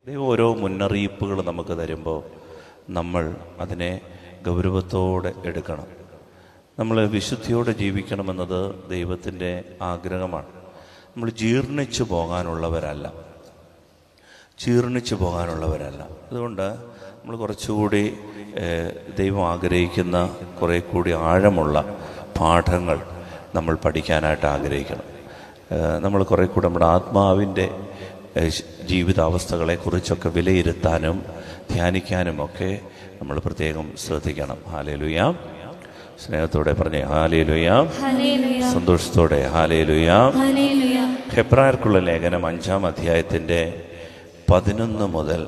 ദൈവം ഓരോ മുന്നറിയിപ്പുകൾ നമുക്ക് തരുമ്പോൾ നമ്മൾ അതിനെ ഗൗരവത്തോടെ എടുക്കണം. നമ്മൾ വിശുദ്ധിയോടെ ജീവിക്കണമെന്നത് ദൈവത്തിൻ്റെ ആഗ്രഹമാണ്. നമ്മൾ ജീർണിച്ചു പോകാനുള്ളവരല്ല. അതുകൊണ്ട് നമ്മൾ കുറച്ചുകൂടി ദൈവം ആഗ്രഹിക്കുന്ന കുറേ കൂടി ആഴമുള്ള പാഠങ്ങൾ നമ്മൾ പഠിക്കാനായിട്ട് ആഗ്രഹിക്കണം. നമ്മൾ കുറേ കൂടി നമ്മുടെ ആത്മാവിൻ്റെ ജീവിതാവസ്ഥകളെക്കുറിച്ചൊക്കെ വിലയിരുത്താനും ധ്യാനിക്കാനുമൊക്കെ നമ്മൾ പ്രത്യേകം ശ്രദ്ധിക്കണം. ഹല്ലേലൂയ. സ്നേഹത്തോടെ പറഞ്ഞേ ഹല്ലേലൂയ. സന്തോഷത്തോടെ ഹല്ലേലൂയ. ഹെബ്രായർക്കുള്ള ലേഖനം 5-ാം അധ്യായത്തിൻ്റെ 11 മുതൽ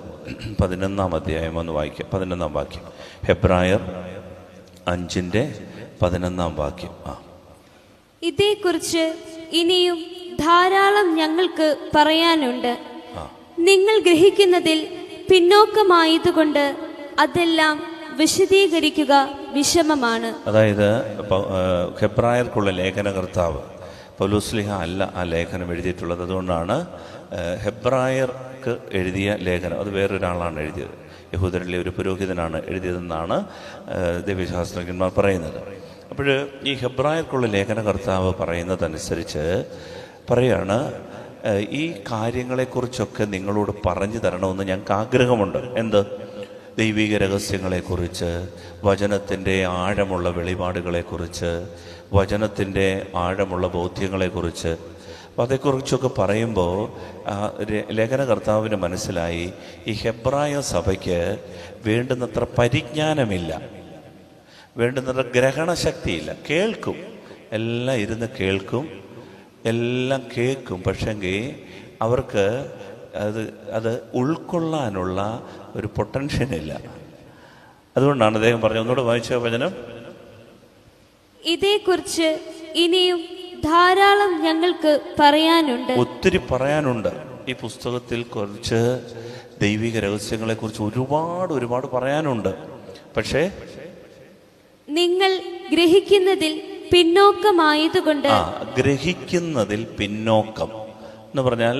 11-ാം അധ്യായം ഒന്ന് വായിക്കാം. 11-ാം വാക്യം. ഹെബ്രായർ 5:11 വാക്യം. ഇതേക്കുറിച്ച് ഇനിയും ധാരാളം ഞങ്ങൾക്ക് പറയാനുണ്ട്. നിങ്ങൾ ഗ്രഹിക്കുന്നതിൽ പിന്നോക്കമായതുകൊണ്ട് അതെല്ലാം വിശദീകരിക്കുക വിഷമമാണ്. അതായത് ഹെബ്രായർക്കുള്ള ലേഖനകർത്താവ് പൗലോസ്ലീഹ അല്ല ആ ലേഖനം എഴുതിയിട്ടുള്ളത്. അതുകൊണ്ടാണ് ഹെബ്രായർക്ക് എഴുതിയ ലേഖനം അത് വേറൊരാളാണ് എഴുതിയത്. യഹൂദരിലെ ഒരു പുരോഹിതനാണ് എഴുതിയതെന്നാണ് ദൈവശാസ്ത്രജ്ഞന്മാർ പറയുന്നത്. അപ്പോൾ ഈ ഹെബ്രായർക്കുള്ള ലേഖനകർത്താവ് പറയുന്നതനുസരിച്ച് പറയാണ്, ഈ കാര്യങ്ങളെക്കുറിച്ചൊക്കെ നിങ്ങളോട് പറഞ്ഞു തരണമെന്ന് ഞങ്ങൾക്ക് ആഗ്രഹമുണ്ട്. എന്ത്? ദൈവിക രഹസ്യങ്ങളെക്കുറിച്ച്, വചനത്തിൻ്റെ ആഴമുള്ള വെളിപാടുകളെക്കുറിച്ച്, വചനത്തിൻ്റെ ആഴമുള്ള ബോധ്യങ്ങളെക്കുറിച്ച്. അപ്പോൾ അതേക്കുറിച്ചൊക്കെ പറയുമ്പോൾ ലേഖനകർത്താവിന് മനസ്സിലായി ഈ ഹെബ്രായ സഭയ്ക്ക് വേണ്ടുന്നത്ര പരിജ്ഞാനമില്ല, വേണ്ടുന്നത്ര ഗ്രഹണശക്തിയില്ല. കേൾക്കും, എല്ലാം ഇരുന്ന് കേൾക്കും, എല്ലാം കേൾക്കും, പക്ഷെങ്കിൽ അവർക്ക് അത് ഉൾക്കൊള്ളാനുള്ള ഒരു പൊട്ടൻഷ്യനില്ല. അതുകൊണ്ടാണ് അദ്ദേഹം പറഞ്ഞു. ഒന്നുകൂടെ വായിച്ച വചനം. ഇതേക്കുറിച്ച് ഇനിയും ധാരാളം ഞങ്ങൾക്ക് പറയാനുണ്ട്. ഒത്തിരി പറയാനുണ്ട്. ഈ പുസ്തകത്തിൽ കുറിച്ച് ദൈവിക രഹസ്യങ്ങളെ കുറിച്ച് ഒരുപാട് പറയാനുണ്ട്. പക്ഷേ നിങ്ങൾ ഗ്രഹിക്കുന്നതിൽ പിന്നോക്കമായതുകൊണ്ട്. ഗ്രഹിക്കുന്നതിൽ പിന്നോക്കം എന്ന് പറഞ്ഞാൽ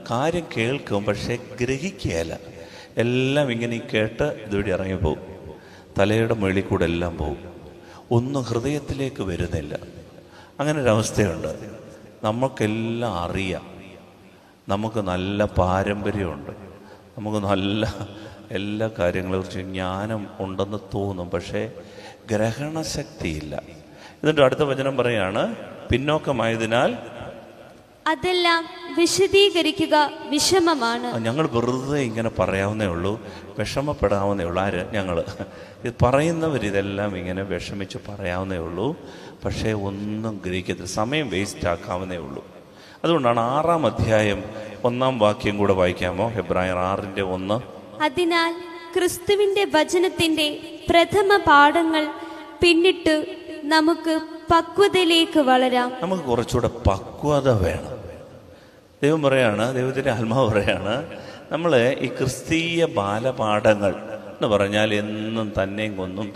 കാര്യം കേൾക്കും, പക്ഷെ ഗ്രഹിക്കുകയല്ല. എല്ലാം ഇങ്ങനെ കേട്ട് ഇതുവഴി ഇറങ്ങിപ്പോവും, തലയുടെ മുകളിൽ കൂടെ എല്ലാം പോവും, ഒന്നും ഹൃദയത്തിലേക്ക് വരുന്നില്ല. അങ്ങനെ ഒരവസ്ഥയുണ്ട്. നമുക്കെല്ലാം അറിയാം, നമുക്ക് നല്ല പാരമ്പര്യമുണ്ട്, നമുക്ക് നല്ല എല്ലാ കാര്യങ്ങളെക്കുറിച്ചും ജ്ഞാനം ഉണ്ടെന്ന് തോന്നും, പക്ഷേ ഗ്രഹണശക്തിയില്ല. എന്നിട്ട് അടുത്ത വചനം പറയാണ്, പിന്നോക്കമായതിനാൽ അതെല്ലാം വിശദീകരിക്കുക വിഷമമാണ്. ഞങ്ങൾ വെറുതെ ഇങ്ങനെ പറയാവുന്നേ ഉള്ളൂ, വിഷമപ്പെടാവുന്നേ ഉള്ളൂ. ആര്? ഞങ്ങൾ. ഇത് പറയുന്നവരിതെല്ലാം ഇങ്ങനെ വിഷമിച്ച് പറയാവുന്നേ ഉള്ളൂ, പക്ഷേ ഒന്നും ഗ്രഹിക്കത്തില്ല, സമയം വേസ്റ്റ് ആക്കാവുന്നേ ഉള്ളൂ. അതുകൊണ്ടാണ് 6-ാം അധ്യായം 1-ാം വാക്യം കൂടെ വായിക്കാമോ? ഹെബ്രായർ 6:1. അതിനാൽ ക്രിസ്തുവിന്റെ വചനത്തിന്റെ പ്രഥമ പാഠങ്ങൾ പിന്നിട്ട് നമുക്ക് പക്വതയിലേക്ക് വളരാം. നമുക്ക് കുറച്ചുകൂടെ പക്വത വേണം. ദൈവം പറയാണ്, ദൈവത്തിൻ്റെ ആത്മാവ് പറയാണ്, നമ്മൾ ഈ ക്രിസ്തീയ ബാലപാഠങ്ങൾ എന്ന് പറഞ്ഞാൽ എന്നും തന്നെയും കൊന്നും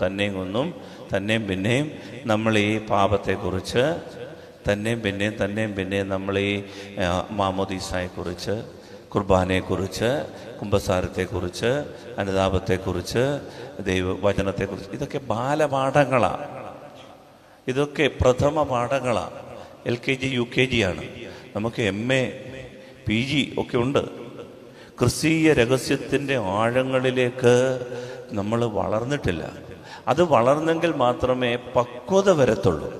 പിന്നെയും നമ്മൾ ഈ പാപത്തെക്കുറിച്ച് തന്നെയും പിന്നെയും നമ്മൾ ഈ മാമോദീസായെക്കുറിച്ച്, കുർബാനയെക്കുറിച്ച്, കുമ്പസാരത്തെക്കുറിച്ച്, അനുതാപത്തെക്കുറിച്ച്, ദൈവവചനത്തെക്കുറിച്ച്, ഇതൊക്കെ ബാലപാഠങ്ങളാണ്. ഇതൊക്കെ പ്രഥമ പാഠങ്ങളാണ്. LKG UKG ആണ്. നമുക്ക് MA PG ഒക്കെ ഉണ്ട്. ക്രിസ്തീയ രഹസ്യത്തിൻ്റെ ആഴങ്ങളിലേക്ക് നമ്മൾ വളർന്നിട്ടില്ല. അത് വളർന്നെങ്കിൽ മാത്രമേ പക്വത വരത്തുള്ളൂ.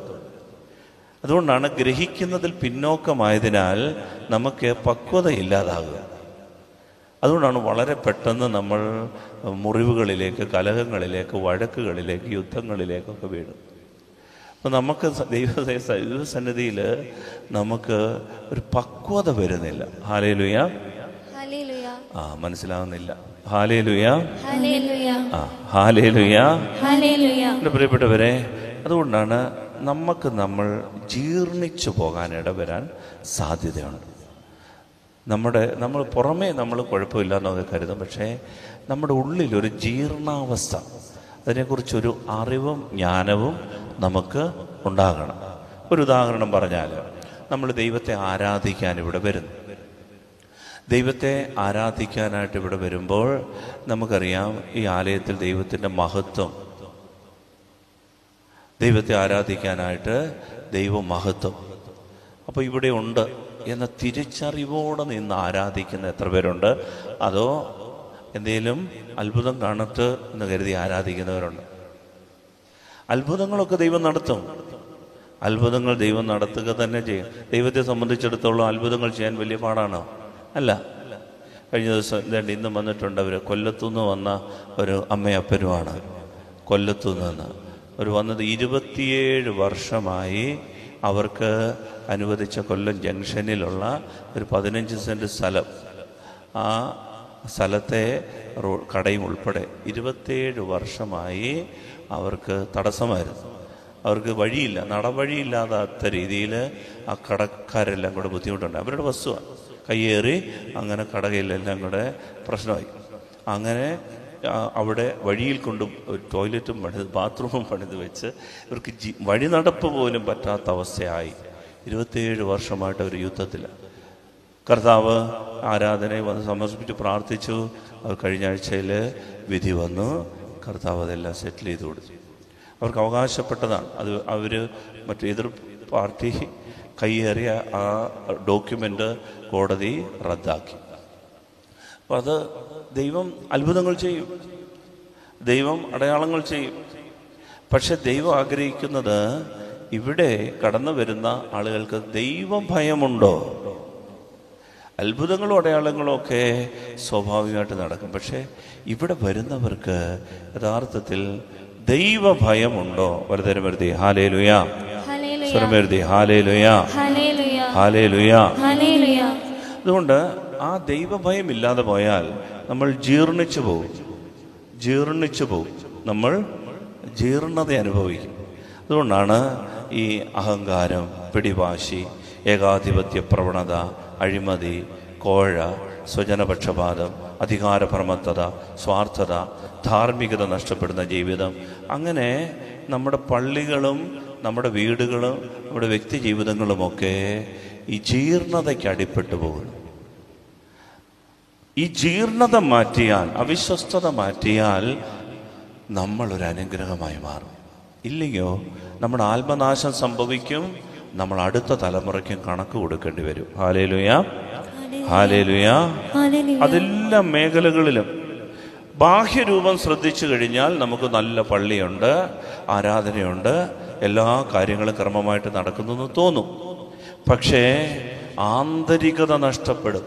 അതുകൊണ്ടാണ് ഗ്രഹിക്കുന്നതിൽ പിന്നോക്കമായതിനാൽ നമുക്ക് പക്വത ഇല്ലാതാകുക. അതുകൊണ്ടാണ് വളരെ പെട്ടെന്ന് നമ്മൾ മുറിവുകളിലേക്ക്, കലഹങ്ങളിലേക്ക്, വഴക്കുകളിലേക്ക്, യുദ്ധങ്ങളിലേക്കൊക്കെ വീഴും. അപ്പം നമുക്ക് ദൈവസന്നിധിയിൽ നമുക്ക് ഒരു പക്വത വരുന്നില്ല. ഹല്ലേലൂയ. മനസ്സിലാവുന്നില്ല. ഹല്ലേലൂയ. ഹല്ലേലൂയ. എൻ്റെ പ്രിയപ്പെട്ടവരെ, അതുകൊണ്ടാണ് നമ്മൾ ജീർണിച്ചു പോകാൻ ഇടവരാൻ സാധ്യതയുണ്ട്. നമ്മൾ പുറമേ നമ്മൾ കുഴപ്പമില്ല എന്നൊക്കെ കരുതും, പക്ഷേ നമ്മുടെ ഉള്ളിലൊരു ജീർണാവസ്ഥ, അതിനെക്കുറിച്ചൊരു അറിവും ജ്ഞാനവും നമുക്ക് ഉണ്ടാകണം. ഒരു ഉദാഹരണം പറഞ്ഞാൽ, നമ്മൾ ദൈവത്തെ ആരാധിക്കാൻ ഇവിടെ വരുന്നു. ദൈവത്തെ ആരാധിക്കാനായിട്ട് ഇവിടെ വരുമ്പോൾ നമുക്കറിയാം ഈ ആലയത്തിൽ ദൈവത്തിൻ്റെ മഹത്വം, ദൈവത്തെ ആരാധിക്കാനായിട്ട് ദൈവമഹത്വം അപ്പോൾ ഇവിടെ ഉണ്ട് എന്ന തിരിച്ചറിവോടെ നിന്ന് ആരാധിക്കുന്ന എത്ര പേരുണ്ട്? അതോ എന്തെങ്കിലും അത്ഭുതം കാണട്ടെ എന്ന് കരുതി ആരാധിക്കുന്നവരുണ്ട്? അത്ഭുതങ്ങളൊക്കെ ദൈവം നടത്തും. അത്ഭുതങ്ങൾ ദൈവം നടത്തുക തന്നെ ചെയ്യും. ദൈവത്തെ സംബന്ധിച്ചിടത്തോളം അത്ഭുതങ്ങൾ ചെയ്യാൻ വലിയ പാടാണോ? അല്ല. കഴിഞ്ഞ ദിവസം ഇന്നും വന്നിട്ടുണ്ട്. അവർ കൊല്ലത്തുനിന്ന് വന്ന ഒരു അമ്മയപ്പനുമാണ്. കൊല്ലത്തുനിന്ന് ഒരു വന്നത് 27 വർഷമായി അവർക്ക് അനുവദിച്ച കൊല്ലം ജംഗ്ഷനിലുള്ള ഒരു 15 സെൻറ്റ് സ്ഥലം, ആ സ്ഥലത്തെ കടയും ഉൾപ്പെടെ 27 വർഷമായി അവർക്ക് തടസ്സമായിരുന്നു. അവർക്ക് വഴിയില്ല, നടവഴിയില്ലാത്ത രീതിയിൽ ആ കടക്കാരെല്ലാം കൂടെ ബുദ്ധിമുട്ടുണ്ട്. അവരുടെ വസ്തുവാണ്, കയ്യേറി അങ്ങനെ കടയിലെല്ലാം കൂടെ പ്രശ്നമായി. അങ്ങനെ അവിടെ വഴിയിൽ കൊണ്ട് ടോയ്ലറ്റും പണിത് ബാത്റൂമും പണിത് വെച്ച് ഇവർക്ക് വഴി നടപ്പ് പോലും പറ്റാത്ത അവസ്ഥയായി. 27 വർഷമായിട്ട് അവർ യുദ്ധത്തില്ല. കർത്താവ് ആരാധനയെ വന്ന് സമർപ്പിച്ച് പ്രാർത്ഥിച്ചു. അവർ കഴിഞ്ഞ ആഴ്ചയിൽ വിധി വന്നു. കർത്താവ് അതെല്ലാം സെറ്റിൽ ചെയ്ത് കൊടുത്തു. അവർക്ക് അവകാശപ്പെട്ടതാണ്. അത് അവർ മറ്റു എതിർ പാർട്ടി കൈയേറിയ ആ ഡോക്യുമെൻ്റ് കോടതി റദ്ദാക്കി. അപ്പം അത് ദൈവം അത്ഭുതങ്ങൾ ചെയ്യും, ദൈവം അടയാളങ്ങൾ ചെയ്യും. പക്ഷെ ദൈവം ആഗ്രഹിക്കുന്നത് ഇവിടെ കടന്നു വരുന്ന ആളുകൾക്ക് ദൈവ ഭയമുണ്ടോ? അത്ഭുതങ്ങളും അടയാളങ്ങളും ഒക്കെ സ്വാഭാവികമായിട്ട് നടക്കും. പക്ഷെ ഇവിടെ വരുന്നവർക്ക് യഥാർത്ഥത്തിൽ ദൈവഭയമുണ്ടോ? വലുതരം വരുത്തി ഹാലേലുയ, സ്വരം വരുത്തി ഹാലേലുയ, ഹാലേലുയ. അതുകൊണ്ട് ആ ദൈവഭയം ഇല്ലാതെ പോയാൽ നമ്മൾ ജീർണിച്ചു പോകും, നമ്മൾ ജീർണത അനുഭവിക്കും. അതുകൊണ്ടാണ് ഈ അഹങ്കാരം, പിടിവാശി, ഏകാധിപത്യ പ്രവണത, അഴിമതി, കോഴ, സ്വജനപക്ഷപാതം, അധികാരപ്രമത്തത, സ്വാർത്ഥത, ധാർമ്മികത നഷ്ടപ്പെടുന്ന ജീവിതം, അങ്ങനെ നമ്മുടെ പള്ളികളും നമ്മുടെ വീടുകളും നമ്മുടെ വ്യക്തി ജീവിതങ്ങളുമൊക്കെ ഈ ജീർണതയ്ക്ക് അടിപ്പെട്ടു പോകുന്നു. ഈ ജീർണത മാറ്റിയാൽ, അവിശ്വസ്തത മാറ്റിയാൽ നമ്മളൊരു അനുഗ്രഹമായി മാറും. ഇല്ലയോ നമ്മുടെ ആത്മനാശം സംഭവിക്കും, നമ്മൾ അടുത്ത തലമുറയ്ക്കും കണക്ക് കൊടുക്കേണ്ടി വരും. Hallelujah, hallelujah. അതെല്ലാ മേഖലകളിലും ബാഹ്യരൂപം ശ്രദ്ധിച്ചു കഴിഞ്ഞാൽ നമുക്ക് നല്ല പള്ളിയുണ്ട്, ആരാധനയുണ്ട്, എല്ലാ കാര്യങ്ങളും ക്രമമായിട്ട് നടക്കുന്നു എന്ന് തോന്നും. പക്ഷേ ആന്തരികത നഷ്ടപ്പെടും.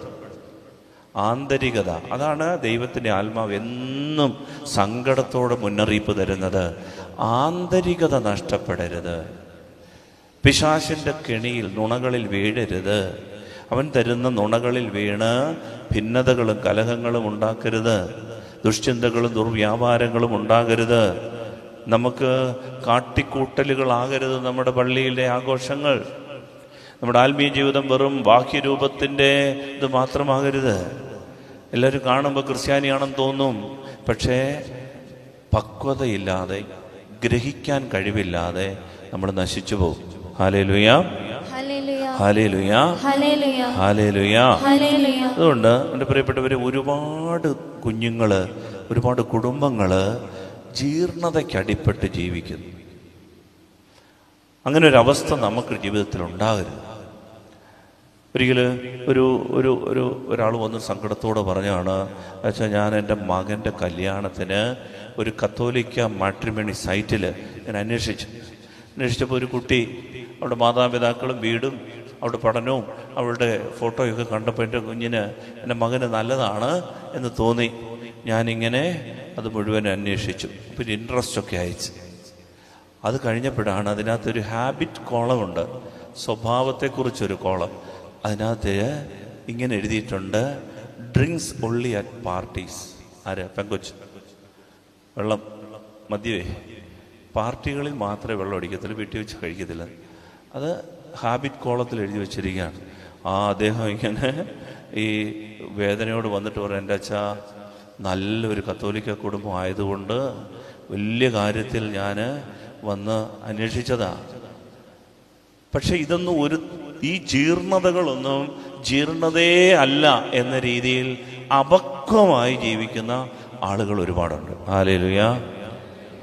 ആന്തരികത, അതാണ് ദൈവത്തിൻ്റെ ആത്മാവ് എന്നും സങ്കടത്തോടെ മുന്നറിയിപ്പ് തരുന്നത്. ആന്തരികത നഷ്ടപ്പെടരുത്. പിശാചിൻ്റെ കെണിയിൽ, നുണകളിൽ വീഴരുത്. അവൻ തരുന്ന നുണകളിൽ വീണ് ഭിന്നതകളും കലഹങ്ങളും ഉണ്ടാക്കരുത്. ദുശ്ചിന്തകളും ദുർവ്യാപാരങ്ങളും ഉണ്ടാകരുത്. നമുക്ക് കാട്ടിക്കൂട്ടലുകളാകരുത് നമ്മുടെ പള്ളിയിലെ ആഘോഷങ്ങൾ. നമ്മുടെ ആത്മീയ ജീവിതം വെറും ബാഹ്യരൂപത്തിൻ്റെ ഇത് മാത്രമാകരുത്. എല്ലാവരും കാണുമ്പോൾ ക്രിസ്ത്യാനിയാണെന്ന് തോന്നും, പക്ഷേ പക്വതയില്ലാതെ, ഗ്രഹിക്കാൻ കഴിവില്ലാതെ നമ്മൾ നശിച്ചു പോകും. Hallelujah, hallelujah, hallelujah. അതുകൊണ്ട് എൻ്റെ പ്രിയപ്പെട്ടവരെ, ഒരുപാട് കുഞ്ഞുങ്ങൾ, ഒരുപാട് കുടുംബങ്ങൾ ജീർണതയ്ക്കടിപ്പെട്ട് ജീവിക്കുന്നു. അങ്ങനെ ഒരു അവസ്ഥ നമുക്ക് ജീവിതത്തിൽ ഉണ്ടാകരുത്. ഒരിക്കൽ ഒരാൾ വന്ന് സങ്കടത്തോടെ പറഞ്ഞാണ്, വെച്ചാൽ ഞാൻ എൻ്റെ മകൻ്റെ കല്യാണത്തിന് ഒരു കത്തോലിക്ക മാട്രിമണി സൈറ്റിൽ ഞാൻ അന്വേഷിച്ചപ്പോൾ ഒരു കുട്ടി, അവളുടെ മാതാപിതാക്കളും വീടും അവളുടെ പഠനവും അവളുടെ ഫോട്ടോയൊക്കെ കണ്ടപ്പോൾ എൻ്റെ മകന് നല്ലതാണ് എന്ന് തോന്നി. ഞാനിങ്ങനെ അത് മുഴുവൻ അന്വേഷിച്ചു. പിന്നെ ഇൻട്രസ്റ്റൊക്കെ അയച്ചു. അത് കഴിഞ്ഞപ്പോഴാണ് അതിനകത്തൊരു ഹാബിറ്റ് കോളമുണ്ട്, സ്വഭാവത്തെക്കുറിച്ചൊരു കോളം. അതിനകത്ത് ഇങ്ങനെ എഴുതിയിട്ടുണ്ട്, ഡ്രിങ്ക്സ് ഒൺലി അറ്റ് പാർട്ടീസ്. ആര്? പെങ്കൊച്ച്. വെള്ളം മദ്യമേ പാർട്ടികളിൽ മാത്രമേ വെള്ളം അടിക്കത്തുള്ളൂ, വീട്ടിൽ വെച്ച് കഴിക്കത്തില്ല. അത് ഹാബിറ്റ് കോളത്തിൽ എഴുതി വെച്ചിരിക്കുകയാണ്. അദ്ദേഹം ഇങ്ങനെ ഈ വേദനയോട് വന്നിട്ട് പറയും, എൻ്റെ അച്ഛാ, നല്ലൊരു കത്തോലിക്ക കുടുംബം ആയതുകൊണ്ട് വലിയ കാര്യത്തിൽ ഞാൻ വന്ന് അന്വേഷിച്ചതാ. പക്ഷെ ഇതൊന്നും ഈ ജീർണതകളൊന്നും ജീർണതയേ അല്ല എന്ന രീതിയിൽ അപക്വമായി ജീവിക്കുന്ന ആളുകൾ ഒരുപാടുണ്ട്. Hallelujah,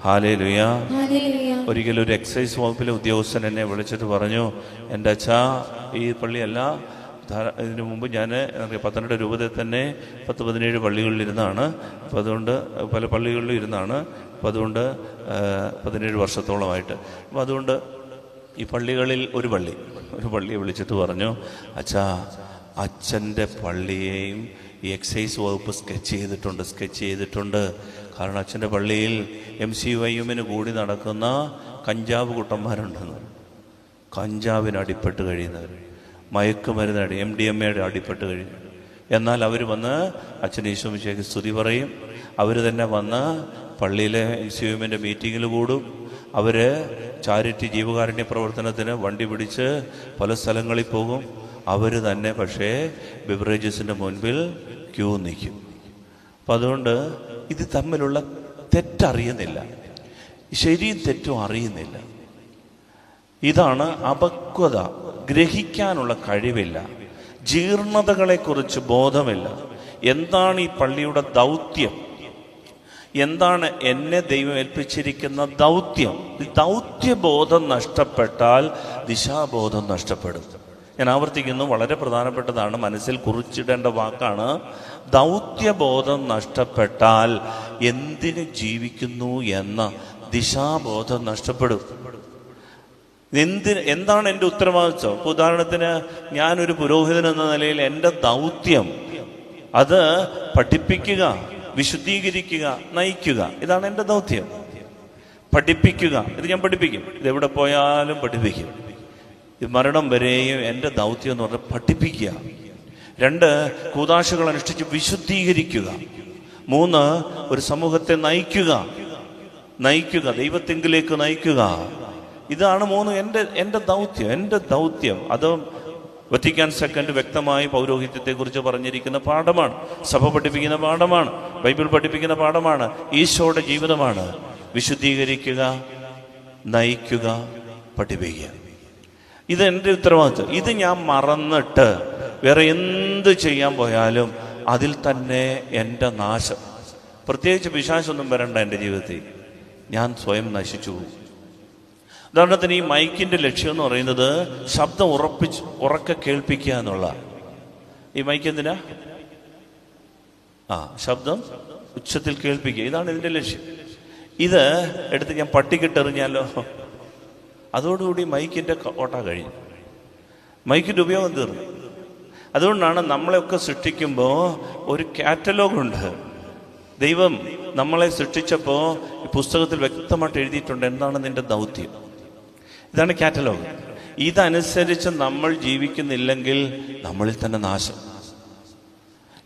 hallelujah. ഒരിക്കലും ഒരു എക്സൈസ് വകുപ്പിലെ ഉദ്യോഗസ്ഥൻ എന്നെ വിളിച്ചിട്ട് പറഞ്ഞു, എൻ്റെ അച്ഛാ, ഈ പള്ളിയല്ല, ഇതിനു മുമ്പ് ഞാൻ പത്തനംതിട്ട രൂപതയിൽ തന്നെ 10-17 പള്ളികളിലിരുന്നാണ്. അപ്പോൾ അതുകൊണ്ട് പല പള്ളികളിലും ഇരുന്നാണ്. അപ്പോൾ അതുകൊണ്ട് 17 വർഷത്തോളമായിട്ട്. അപ്പോൾ അതുകൊണ്ട് ഈ പള്ളികളിൽ ഒരു പള്ളിയെ വിളിച്ചിട്ട് പറഞ്ഞു, അച്ഛാ, അച്ഛൻ്റെ പള്ളിയെയും ഈ എക്സൈസ് വകുപ്പ് സ്കെച്ച് ചെയ്തിട്ടുണ്ട്. കാരണം അച്ഛൻ്റെ പള്ളിയിൽ MCYM കൂടി നടക്കുന്ന കഞ്ചാവ് കുട്ടന്മാരുണ്ടെന്ന്. കഞ്ചാവിന് അടിപ്പെട്ട് കഴിയുന്നവർ, മയക്കുമരുന്ന് MDMA അടിപ്പെട്ട് കഴിഞ്ഞു. എന്നാൽ അവർ വന്ന് അച്ഛൻ ഈശോമിശിഹായ്ക്ക് സ്തുതി പറയും. അവർ തന്നെ വന്ന് പള്ളിയിലെ MCYM മീറ്റിങ്ങിൽ കൂടും. അവർ ചാരിറ്റി ജീവകാരുണ്യ പ്രവർത്തനത്തിന് വണ്ടി പിടിച്ച് പല സ്ഥലങ്ങളിൽ പോകും. അവർ തന്നെ പക്ഷേ ബിവറേജസിൻ്റെ മുൻപിൽ ക്യൂ നിൽക്കും. അപ്പം അതുകൊണ്ട് ഇത് തമ്മിലുള്ള തെറ്ററിയുന്നില്ല, ശരിയും തെറ്റും അറിയുന്നില്ല. ഇതാണ് അപക്വത. ഗ്രഹിക്കാനുള്ള കഴിവില്ല, ജീർണതകളെക്കുറിച്ച് ബോധമില്ല. എന്താണ് ഈ പള്ളിയുടെ ദൗത്യം, എന്താണ് എന്നെ ദൈവം ഏൽപ്പിച്ചിരിക്കുന്ന ദൗത്യം? ദൗത്യബോധം നഷ്ടപ്പെട്ടാൽ ദിശാബോധം നഷ്ടപ്പെടും. ഞാൻ ആവർത്തിക്കുന്നു, വളരെ പ്രധാനപ്പെട്ടതാണ്, മനസ്സിൽ കുറിച്ചിടേണ്ട വാക്കാണ്. ദൗത്യബോധം നഷ്ടപ്പെട്ടാൽ എന്തിന് ജീവിക്കുന്നു എന്ന ദിശാബോധം നഷ്ടപ്പെടും. എന്താണ് എൻ്റെ ഉത്തരവാദിത്വം? ഉദാഹരണത്തിന്, ഞാനൊരു പുരോഹിതൻ എന്ന നിലയിൽ എൻ്റെ ദൗത്യം അത് പഠിപ്പിക്കുക, വിശുദ്ധീകരിക്കുക, നയിക്കുക. ഇതാണ് എൻ്റെ ദൗത്യം. പഠിപ്പിക്കുക, ഇത് ഞാൻ പഠിപ്പിക്കും, ഇതെവിടെ പോയാലും പഠിപ്പിക്കും. മരണം വരെയും എൻ്റെ ദൗത്യം എന്ന് പറഞ്ഞാൽ പഠിപ്പിക്കുക. 2, കൂദാശകൾ അനുഷ്ഠിച്ച് വിശുദ്ധീകരിക്കുക. 3, ഒരു സമൂഹത്തെ നയിക്കുക, ദൈവത്തെങ്കിലേക്ക് നയിക്കുക. ഇതാണ് 3 എൻ്റെ ദൗത്യം. അത് വത്തിക്കാൻ സെക്കൻഡ് വ്യക്തമായി പൗരോഹിത്യത്തെക്കുറിച്ച് പറഞ്ഞിരിക്കുന്ന പാഠമാണ്, സഭ പഠിപ്പിക്കുന്ന പാഠമാണ്, ബൈബിൾ പഠിപ്പിക്കുന്ന പാഠമാണ്, ഈശോയുടെ ജീവിതമാണ്. വിശുദ്ധീകരിക്കുക, നയിക്കുക, പഠിപ്പിക്കുക. ഇത് എൻ്റെ ഉത്തരവാദിത്വം. ഇത് ഞാൻ മറന്നിട്ട് വേറെ എന്ത് ചെയ്യാൻ പോയാലും അതിൽ തന്നെ എൻ്റെ നാശം. പ്രത്യേകിച്ച് പിശാചൊന്നും വരണ്ട എൻ്റെ ജീവിതത്തിൽ, ഞാൻ സ്വയം നശിച്ചു പോകും. ഉദാഹരണത്തിന്, ഈ മൈക്കിൻ്റെ ലക്ഷ്യം എന്ന് പറയുന്നത് ശബ്ദം ഉറക്കെ കേൾപ്പിക്കുക എന്നുള്ള. ഈ മൈക്ക് എന്തിനാ? ശബ്ദം ഉച്ചത്തിൽ കേൾപ്പിക്കുക, ഇതാണ് ഇതിൻ്റെ ലക്ഷ്യം. ഇത് എടുത്ത് ഞാൻ പട്ടിക്കിട്ടെറിഞ്ഞാലോ, അതോടുകൂടി മൈക്കിൻ്റെ ഓട്ട കഴിഞ്ഞു, മൈക്കിൻ്റെ ഉപയോഗം തീർന്നു. അതുകൊണ്ടാണ് നമ്മളെയൊക്കെ സൃഷ്ടിക്കുമ്പോൾ ഒരു കാറ്റലോഗുണ്ട്. ദൈവം നമ്മളെ സൃഷ്ടിച്ചപ്പോൾ ഈ പുസ്തകത്തിൽ വ്യക്തമായിട്ട് എഴുതിയിട്ടുണ്ട് എന്താണ് നിന്റെ ദൗത്യം. ഇതാണ് കാറ്റലോഗ്. ഇതനുസരിച്ച് നമ്മൾ ജീവിക്കുന്നില്ലെങ്കിൽ നമ്മളിൽ തന്നെ നാശം.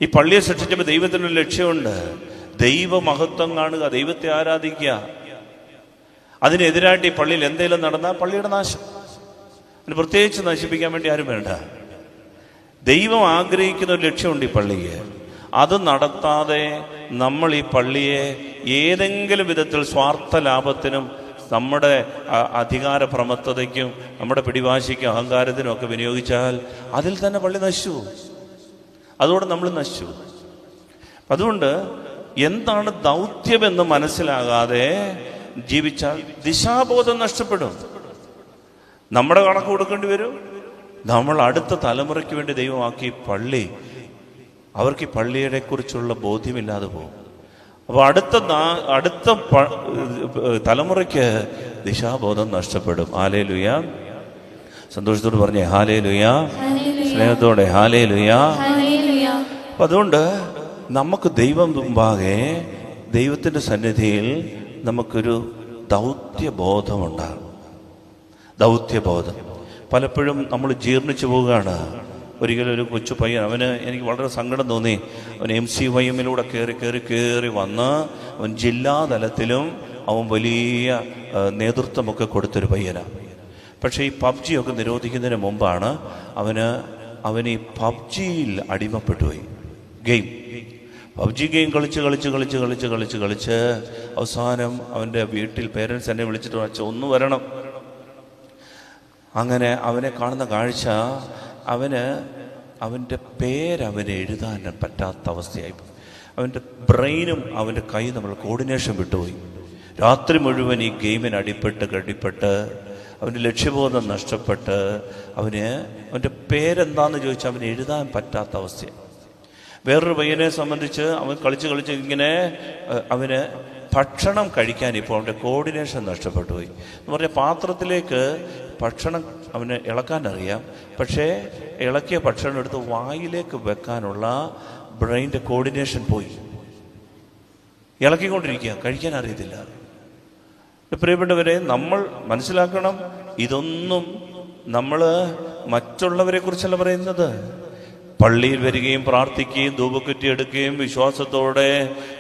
ഈ പള്ളിയെ സൃഷ്ടിച്ചപ്പോൾ ദൈവത്തിനൊരു ലക്ഷ്യമുണ്ട്, ദൈവമഹത്വം കാണുക, ദൈവത്തെ ആരാധിക്കുക. അതിനെതിരായിട്ട് ഈ പള്ളിയിൽ എന്തെങ്കിലും നടന്നാൽ പള്ളിയുടെ നാശം. അതിന് പ്രത്യേകിച്ച് നശിപ്പിക്കാൻ വേണ്ടി ആരും വേണ്ട. ദൈവം ആഗ്രഹിക്കുന്ന ഒരു ലക്ഷ്യമുണ്ട് ഈ പള്ളിക്ക്. അത് നടത്താതെ നമ്മൾ ഈ പള്ളിയെ ഏതെങ്കിലും വിധത്തിൽ സ്വാർത്ഥ ലാഭത്തിനും നമ്മുടെ അധികാര പ്രമത്തതയ്ക്കും നമ്മുടെ പിടിവാശിക്കും അഹങ്കാരത്തിനും ഒക്കെ വിനിയോഗിച്ചാൽ അതിൽ തന്നെ പള്ളി നശിച്ചു, അതോടെ നമ്മൾ നശിച്ചു. അതുകൊണ്ട് എന്താണ് ദൗത്യമെന്ന് മനസ്സിലാകാതെ ജീവിച്ചാൽ ദിശാബോധം നഷ്ടപ്പെടും. നമ്മുടെ കണക്ക് കൊടുക്കേണ്ടി വരും. നമ്മൾ അടുത്ത തലമുറയ്ക്ക് വേണ്ടി ദൈവമാക്കി പള്ളി, അവർക്ക് ഈ പള്ളിയെ കുറിച്ചുള്ള ബോധ്യമില്ലാതെ പോകും. അപ്പോൾ അടുത്ത തലമുറയ്ക്ക് ദിശാബോധം നഷ്ടപ്പെടും. ഹല്ലേലൂയ. സന്തോഷത്തോട് പറഞ്ഞേ ഹല്ലേലൂയ, സ്നേഹത്തോടെ ഹല്ലേലൂയ. അപ്പം അതുകൊണ്ട് നമുക്ക് ദൈവം മുമ്പാകെ, ദൈവത്തിൻ്റെ സന്നിധിയിൽ നമുക്കൊരു ദൗത്യബോധമുണ്ടാകും. ദൗത്യബോധം പലപ്പോഴും നമ്മൾ ജീർണിച്ചു പോവുകയാണ്. ഒരിക്കലും ഒരു കൊച്ചു പയ്യൻ, എനിക്ക് വളരെ സങ്കടം തോന്നി. അവൻ MCYM കയറി വന്ന് അവൻ ജില്ലാതലത്തിലും അവൻ വലിയ നേതൃത്വമൊക്കെ കൊടുത്തൊരു പയ്യനാണ്. പക്ഷേ ഈ PUBG ഒക്കെ നിരോധിക്കുന്നതിന് മുമ്പാണ് അവൻ ഈ PUBGയിൽ അടിമപ്പെട്ടുപോയി. PUBG ഗെയിം കളിച്ച് അവസാനം അവൻ്റെ വീട്ടിൽ പേരൻസ് എന്നെ വിളിച്ചിട്ട് വെച്ചാൽ ഒന്ന് വരണം. അങ്ങനെ അവനെ കാണുന്ന കാഴ്ച, അവൻ്റെ പേരവന് എഴുതാൻ പറ്റാത്ത അവസ്ഥയായി. അവൻ്റെ ബ്രെയിനും അവൻ്റെ കൈ നമ്മൾ കോർഡിനേഷൻ വിട്ടുപോയി. രാത്രി മുഴുവൻ ഈ ഗെയിമിന് അടിപ്പെട്ട് അവൻ്റെ ലക്ഷ്യബോധം നഷ്ടപ്പെട്ട് അവൻ്റെ പേരെന്താന്ന് ചോദിച്ചാൽ അവന് എഴുതാൻ പറ്റാത്ത അവസ്ഥയാണ്. വേറൊരു പയ്യനെ സംബന്ധിച്ച് അവൻ കളിച്ച് ഇങ്ങനെ അവന് ഭക്ഷണം കഴിക്കാൻ ഇപ്പോൾ അവൻ്റെ കോർഡിനേഷൻ നഷ്ടപ്പെട്ടു പോയി. എന്ന് പറഞ്ഞാൽ പാത്രത്തിലേക്ക് ഭക്ഷണം അവന് ഇളക്കാൻ അറിയാം, പക്ഷേ ഇളക്കിയ ഭക്ഷണം എടുത്ത് വായിലേക്ക് വെക്കാനുള്ള ബ്രെയിൻ്റെ കോർഡിനേഷൻ പോയി. ഇളക്കിക്കൊണ്ടിരിക്കുക, കഴിക്കാൻ അറിയത്തില്ല. പ്രിയപ്പെട്ടവരെ, നമ്മൾ മനസ്സിലാക്കണം, ഇതൊന്നും നമ്മൾ മറ്റുള്ളവരെ കുറിച്ചല്ല പറയുന്നത്. പള്ളിയിൽ വരികയും പ്രാർത്ഥിക്കുകയും ധൂപക്കുറ്റി എടുക്കുകയും വിശ്വാസത്തോടെ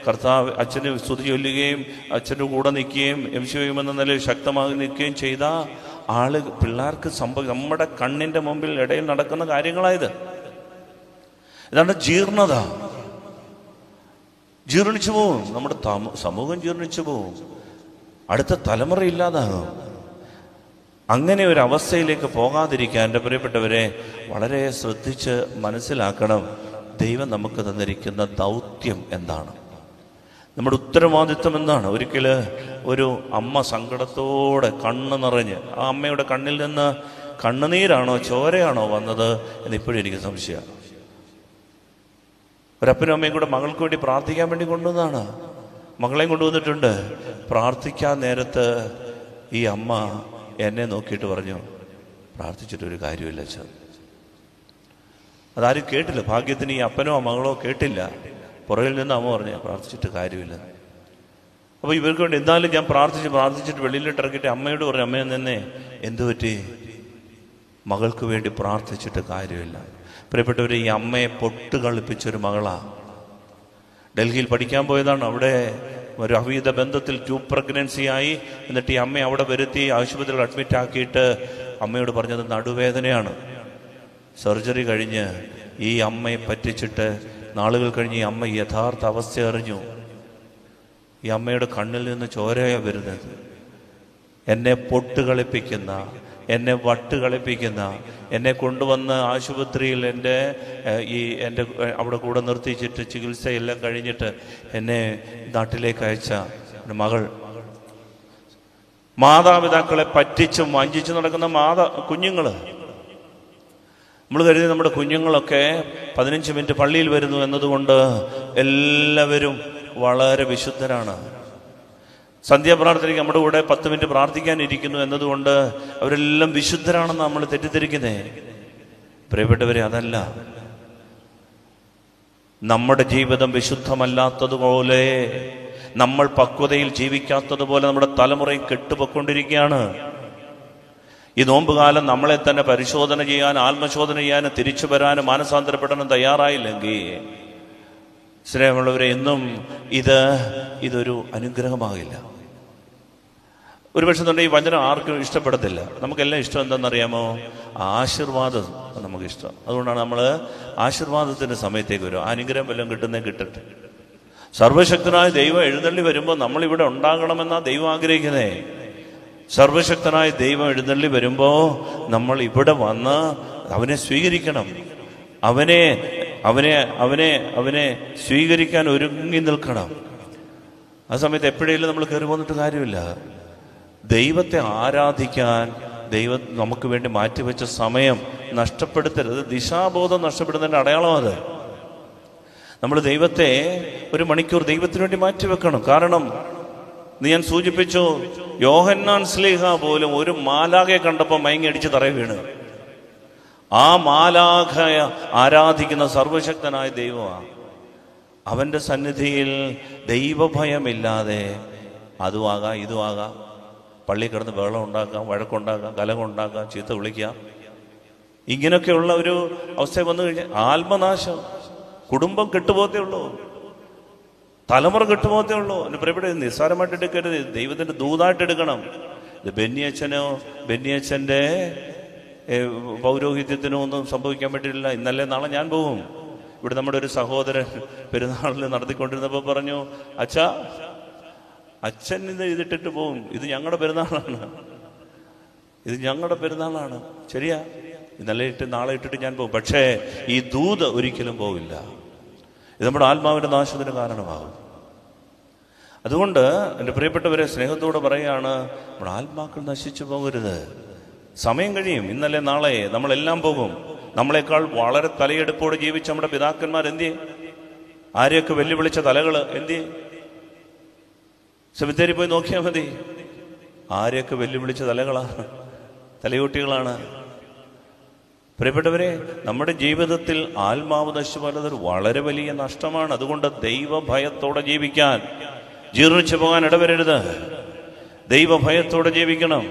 കർത്താവ് അച്ഛന് സ്തുതി ചൊല്ലുകയും അച്ഛൻ്റെ കൂടെ നിൽക്കുകയും എന്ന നിലയിൽ ശക്തമായി നിൽക്കുകയും ചെയ്ത പിള്ളേർക്ക് നമ്മുടെ കണ്ണിൻ്റെ മുമ്പിൽ ഇടയിൽ നടക്കുന്ന കാര്യങ്ങളായത്. ഇതാണ് ജീർണത. ജീർണിച്ചു പോവും, നമ്മുടെ സമൂഹം ജീർണിച്ചു പോവും, അടുത്ത തലമുറ ഇല്ലാതാകും. അങ്ങനെ ഒരു അവസ്ഥയിലേക്ക് പോകാതിരിക്കാൻ എൻ്റെ പ്രിയപ്പെട്ടവരെ വളരെ ശ്രദ്ധിച്ച് മനസ്സിലാക്കണം. ദൈവം നമുക്ക് തന്നിരിക്കുന്ന ദൗത്യം എന്താണ്, നമ്മുടെ ഉത്തരവാദിത്വം എന്താണ്. ഒരിക്കൽ ഒരു അമ്മ സങ്കടത്തോടെ കണ്ണ് നിറഞ്ഞ്, ആ അമ്മയുടെ കണ്ണിൽ നിന്ന് കണ്ണുനീരാണോ ചോരയാണോ വന്നത് എന്നിപ്പോഴും എനിക്ക് സംശയമാണ്. ഒരപ്പനും അമ്മയും കൂടെ മകൾക്ക് വേണ്ടി പ്രാർത്ഥിക്കാൻ വേണ്ടി കൊണ്ടുവന്നതാണ്. മകളെയും കൊണ്ടുവന്നിട്ടുണ്ട്. പ്രാർത്ഥിക്കാൻ നേരത്ത് ഈ അമ്മ എന്നെ നോക്കിയിട്ട് പറഞ്ഞു, പ്രാർത്ഥിച്ചിട്ടൊരു കാര്യമില്ല അച്ഛൻ. അതാരും കേട്ടില്ല. ഭാഗ്യത്തിന് ഈ അപ്പനോ മകളോ കേട്ടില്ല. പുറകിൽ നിന്ന് അമ്മ പറഞ്ഞു, പ്രാർത്ഥിച്ചിട്ട് കാര്യമില്ല. അപ്പോൾ ഇവർക്ക് വേണ്ടി എന്തായാലും ഞാൻ പ്രാർത്ഥിച്ചിട്ട് വെളിയിലിട്ട് ഇറക്കിയിട്ട് അമ്മയോട് പറഞ്ഞു, അമ്മയെ നിന്നെ എന്തു പറ്റി? മകൾക്ക് വേണ്ടി പ്രാർത്ഥിച്ചിട്ട് കാര്യമില്ല. പ്രിയപ്പെട്ടവർ, ഈ അമ്മയെ പൊട്ട് കളിപ്പിച്ചൊരു മകളാണ്. ഡൽഹിയിൽ പഠിക്കാൻ പോയതാണ്. അവിടെ ഒരു അവിഹിത ബന്ധത്തിൽ 2 പ്രഗ്നൻസി ആയി. എന്നിട്ട് ഈ അമ്മയെ അവിടെ വരുത്തി ആശുപത്രിയിൽ അഡ്മിറ്റ് ആക്കിയിട്ട് അമ്മയോട് പറഞ്ഞത് നടുവേദനയാണ്. സർജറി കഴിഞ്ഞ് ഈ അമ്മയെ പറ്റിച്ചിട്ട് നാളുകൾ കഴിഞ്ഞ് ഈ അമ്മ യഥാർത്ഥ അവസ്ഥ അറിഞ്ഞു. ഈ അമ്മയുടെ കണ്ണിൽ നിന്ന് ചോരയാണ് വരുന്നത്. എന്നെ പൊട്ട് കളിപ്പിക്കുന്ന, എന്നെ വട്ട് കളിപ്പിക്കുന്ന, എന്നെ കൊണ്ടുവന്ന് ആശുപത്രിയിൽ എൻ്റെ അവിടെ കൂടെ നിർത്തിച്ചിട്ട് ചികിത്സയെല്ലാം കഴിഞ്ഞിട്ട് എന്നെ നാട്ടിലേക്ക് അയച്ച മകൾ, മാതാപിതാക്കളെ പറ്റിച്ചും വഞ്ചിച്ചും നടക്കുന്ന കുഞ്ഞുങ്ങൾ. നമ്മൾ കരുതി നമ്മുടെ കുഞ്ഞുങ്ങളൊക്കെ 15 മിനിറ്റ് പള്ളിയിൽ വരുന്നു എന്നതുകൊണ്ട് എല്ലാവരും വളരെ വിശുദ്ധരാണ്. സന്ധ്യാപ്രാർത്ഥനയ്ക്ക് നമ്മുടെ കൂടെ 10 മിനിറ്റ് പ്രാർത്ഥിക്കാനിരിക്കുന്നു എന്നതുകൊണ്ട് അവരെല്ലാം വിശുദ്ധരാണെന്ന് നമ്മൾ തെറ്റിദ്ധരിക്കുന്നേ. പ്രിയപ്പെട്ടവരെ, അതല്ല. നമ്മുടെ ജീവിതം വിശുദ്ധമല്ലാത്തതുപോലെ, നമ്മൾ പക്വതയിൽ ജീവിക്കാത്തതുപോലെ നമ്മുടെ തലമുറയും കെട്ടുപൊക്കൊണ്ടിരിക്കുകയാണ്. ഈ നോമ്പുകാലം നമ്മളെ തന്നെ പരിശോധന ചെയ്യാൻ, ആത്മശോധന ചെയ്യാനും തിരിച്ചു വരാനും മാനസാന്തരപ്പെടാനും തയ്യാറായില്ലെങ്കിൽ സ്നേഹമുള്ളവരെ, എന്നും ഇതൊരു അനുഗ്രഹമാകില്ല. ഒരുപക്ഷെ ഈ വചനം ആർക്കും ഇഷ്ടപ്പെടത്തില്ല. നമുക്കെല്ലാം ഇഷ്ടം എന്താണെന്നറിയാമോ? ആശീർവാദം നമുക്ക് ഇഷ്ടം. അതുകൊണ്ടാണ് നമ്മൾ ആശീർവാദത്തിൻ്റെ സമയത്തേക്ക് വരും. അനുഗ്രഹം വല്ലതും കിട്ടട്ടെ. സർവശക്തനായ ദൈവം എഴുന്നള്ളി വരുമ്പോൾ നമ്മളിവിടെ ഉണ്ടാകണമെന്നാണ് ദൈവം ആഗ്രഹിക്കുന്നേ. സർവശക്തനായ ദൈവം എഴുന്നള്ളി വരുമ്പോൾ നമ്മൾ ഇവിടെ വന്ന് അവനെ സ്വീകരിക്കണം. അവനെ സ്വീകരിക്കാൻ ഒരുങ്ങി നിൽക്കണം. ആ സമയത്ത് എപ്പോഴേലും നമ്മൾ കയറി പോന്നിട്ട് കാര്യമില്ല. ദൈവത്തെ ആരാധിക്കാൻ ദൈവം നമുക്ക് വേണ്ടി മാറ്റിവെച്ച സമയം നഷ്ടപ്പെടുത്തരുത്. ദിശാബോധം നഷ്ടപ്പെടുന്നതിൻ്റെ അടയാളം അത്. നമ്മൾ ദൈവത്തെ 1 മണിക്കൂർ ദൈവത്തിന് വേണ്ടി മാറ്റിവെക്കണം. കാരണം ഞാൻ സൂചിപ്പിച്ചു, യോഹന്നാൻ ശ്ലീഹ പോലും ഒരു മാലാഖയെ കണ്ടപ്പോൾ മയങ്ങി അടിച്ച് തറയിൽ വീണ്. ആ മാലാഖയെ ആരാധിക്കുന്ന സർവശക്തനായ ദൈവമാണ്. അവൻ്റെ സന്നിധിയിൽ ദൈവഭയമില്ലാതെ അതുമാകാം ഇതുമാകാം, പള്ളി കിടന്ന് ബഹളം ഉണ്ടാക്കാം, വഴക്കുണ്ടാക്കാം, കലഹമുണ്ടാക്കാം, ചീത്ത വിളിക്കാം. ഇങ്ങനെയൊക്കെയുള്ള ഒരു അവസ്ഥ വന്നു കഴിഞ്ഞാൽ ആത്മനാശം, കുടുംബം കെട്ടുപോകത്തേ ഉള്ളൂ, തലമുറ കെട്ടുപോകത്തേ ഉള്ളൂ. അതിന് പ്രിയപ്പെട്ട നിസ്സാരമായിട്ട് എടുക്കരുത്, ദൈവത്തിൻ്റെ ദൂതായിട്ട് എടുക്കണം. ഇത് ബെന്നിയച്ഛൻ്റെ പൗരോഹിത്യത്തിനോ ഒന്നും സംഭവിക്കാൻ പറ്റില്ല. ഇന്നലെ നാളെ ഞാൻ പോകും. ഇവിടെ നമ്മുടെ ഒരു സഹോദരൻ പെരുന്നാളിൽ നടത്തിക്കൊണ്ടിരുന്നപ്പോൾ പറഞ്ഞു, അച്ഛൻ ഇത് ഇതിട്ടിട്ട് പോകും, ഇത് ഞങ്ങളുടെ പെരുന്നാളാണ്, ശരിയാ. ഇന്നലെ ഇട്ട് നാളെ ഇട്ടിട്ട് ഞാൻ പോകും. പക്ഷേ ഈ ദൂത് ഒരിക്കലും പോവില്ല. ഇത് നമ്മുടെ ആത്മാവിൻ്റെ നാശത്തിന് കാരണമാകും. അതുകൊണ്ട് എൻ്റെ പ്രിയപ്പെട്ടവരെ സ്നേഹത്തോടെ പറയുകയാണ്, നമ്മുടെ ആത്മാക്കൾ നശിച്ചു പോകരുത്. സമയം കഴിയും, ഇന്നലെ നാളെ നമ്മളെല്ലാം പോകും. നമ്മളെക്കാൾ വളരെ തലയെടുപ്പോടെ ജീവിച്ച നമ്മുടെ പിതാക്കന്മാർ എന്തിയെ? ആരെയൊക്കെ വെല്ലുവിളിച്ച തലകൾ എന്തിയെ? സെമിത്തേരി പോയി നോക്കിയാൽ മതി. ആരെയൊക്കെ വെല്ലുവിളിച്ച തലകളാണ്, തലയോട്ടികളാണ്. പ്രിയപ്പെട്ടവരെ, നമ്മുടെ ജീവിതത്തിൽ ആത്മാവ് നശിച്ചു വളരെ വലിയ നഷ്ടമാണ്. അതുകൊണ്ട് ദൈവഭയത്തോടെ ജീവിക്കാൻ, ജീർണിച്ചു പോകാൻ ഇടവരരുത്. ദൈവഭയത്തോടെ ജീവിക്കണം.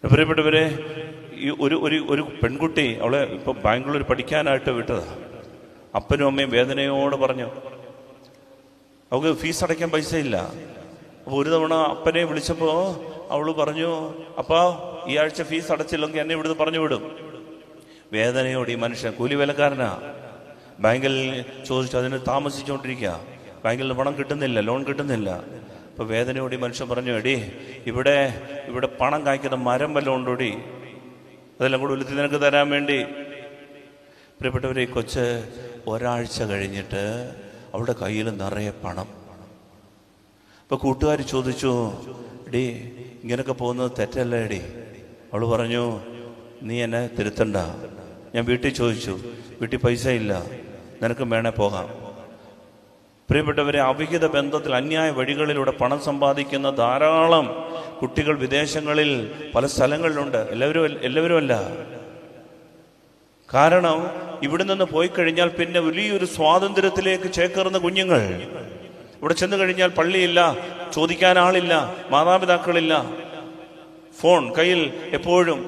പ്രിയപ്പെട്ടവരെ, ഈ ഒരു പെൺകുട്ടി, അവളെ ഇപ്പൊ ബാംഗ്ലൂർ പഠിക്കാനായിട്ട് വിട്ടതാ. അപ്പനും അമ്മയും വേദനയോട് പറഞ്ഞു, അവൾക്ക് ഫീസ് അടയ്ക്കാൻ പൈസ ഇല്ല. അപ്പോൾ ഒരു തവണ അപ്പനെ വിളിച്ചപ്പോൾ അവൾ പറഞ്ഞു, അപ്പാ ഈ ആഴ്ച ഫീസ് അടച്ചില്ലെങ്കിൽ എന്നെ ഇവിടുന്ന് പറഞ്ഞു വിടും. വേദനയോട് ഈ മനുഷ്യൻ കൂലിവേലക്കാരനാ, ബാങ്കിൽ ചോദിച്ചു, അതിന് താമസിച്ചുകൊണ്ടിരിക്കുക, ബാങ്കിൽ നിന്ന് പണം കിട്ടുന്നില്ല, ലോൺ കിട്ടുന്നില്ല. അപ്പോൾ വേദനയോട് ഈ മനുഷ്യൻ പറഞ്ഞു, എടി ഇവിടെ പണം കായ്ക്കുന്ന മരം വല്ലതും ഉണ്ടോടി, അതെല്ലാം കൂടി ഉലുത്തി നിനക്ക് തരാൻ വേണ്ടി. പ്രിയപ്പെട്ടവരെ, ഈ കൊച്ച് ഒരാഴ്ച കഴിഞ്ഞിട്ട് അവളുടെ കയ്യിൽ നിറയെ പണം. അപ്പോൾ കൂട്ടുകാർ ചോദിച്ചു, എടി ഇങ്ങനെയൊക്കെ പോകുന്നത് തെറ്റല്ലേ എടി? അവൾ പറഞ്ഞു, നീ എന്നെ തിരുത്തണ്ട. ഞാൻ വീട്ടിൽ ചോദിച്ചു, വീട്ടിൽ പൈസ ഇല്ല, നിനക്ക് വേണേ പോകാം. പ്രിയപ്പെട്ടവരെ, അവിഹിത ബന്ധത്തിൽ അന്യായ വഴികളിലൂടെ പണം സമ്പാദിക്കുന്ന ധാരാളം കുട്ടികൾ വിദേശങ്ങളിൽ പല സ്ഥലങ്ങളിലുണ്ട്. എല്ലാവരും അല്ല. കാരണം ഇവിടെ നിന്ന് പോയി കഴിഞ്ഞാൽ പിന്നെ വലിയൊരു സ്വാതന്ത്ര്യത്തിലേക്ക് ചേക്കേറുന്ന കുഞ്ഞുങ്ങൾ. ഇവിടെ ചെന്ന് കഴിഞ്ഞാൽ പള്ളിയില്ല, ചോദിക്കാൻ ആളില്ല, മാതാപിതാക്കളില്ല, ഫോൺ കയ്യിൽ എപ്പോഴും.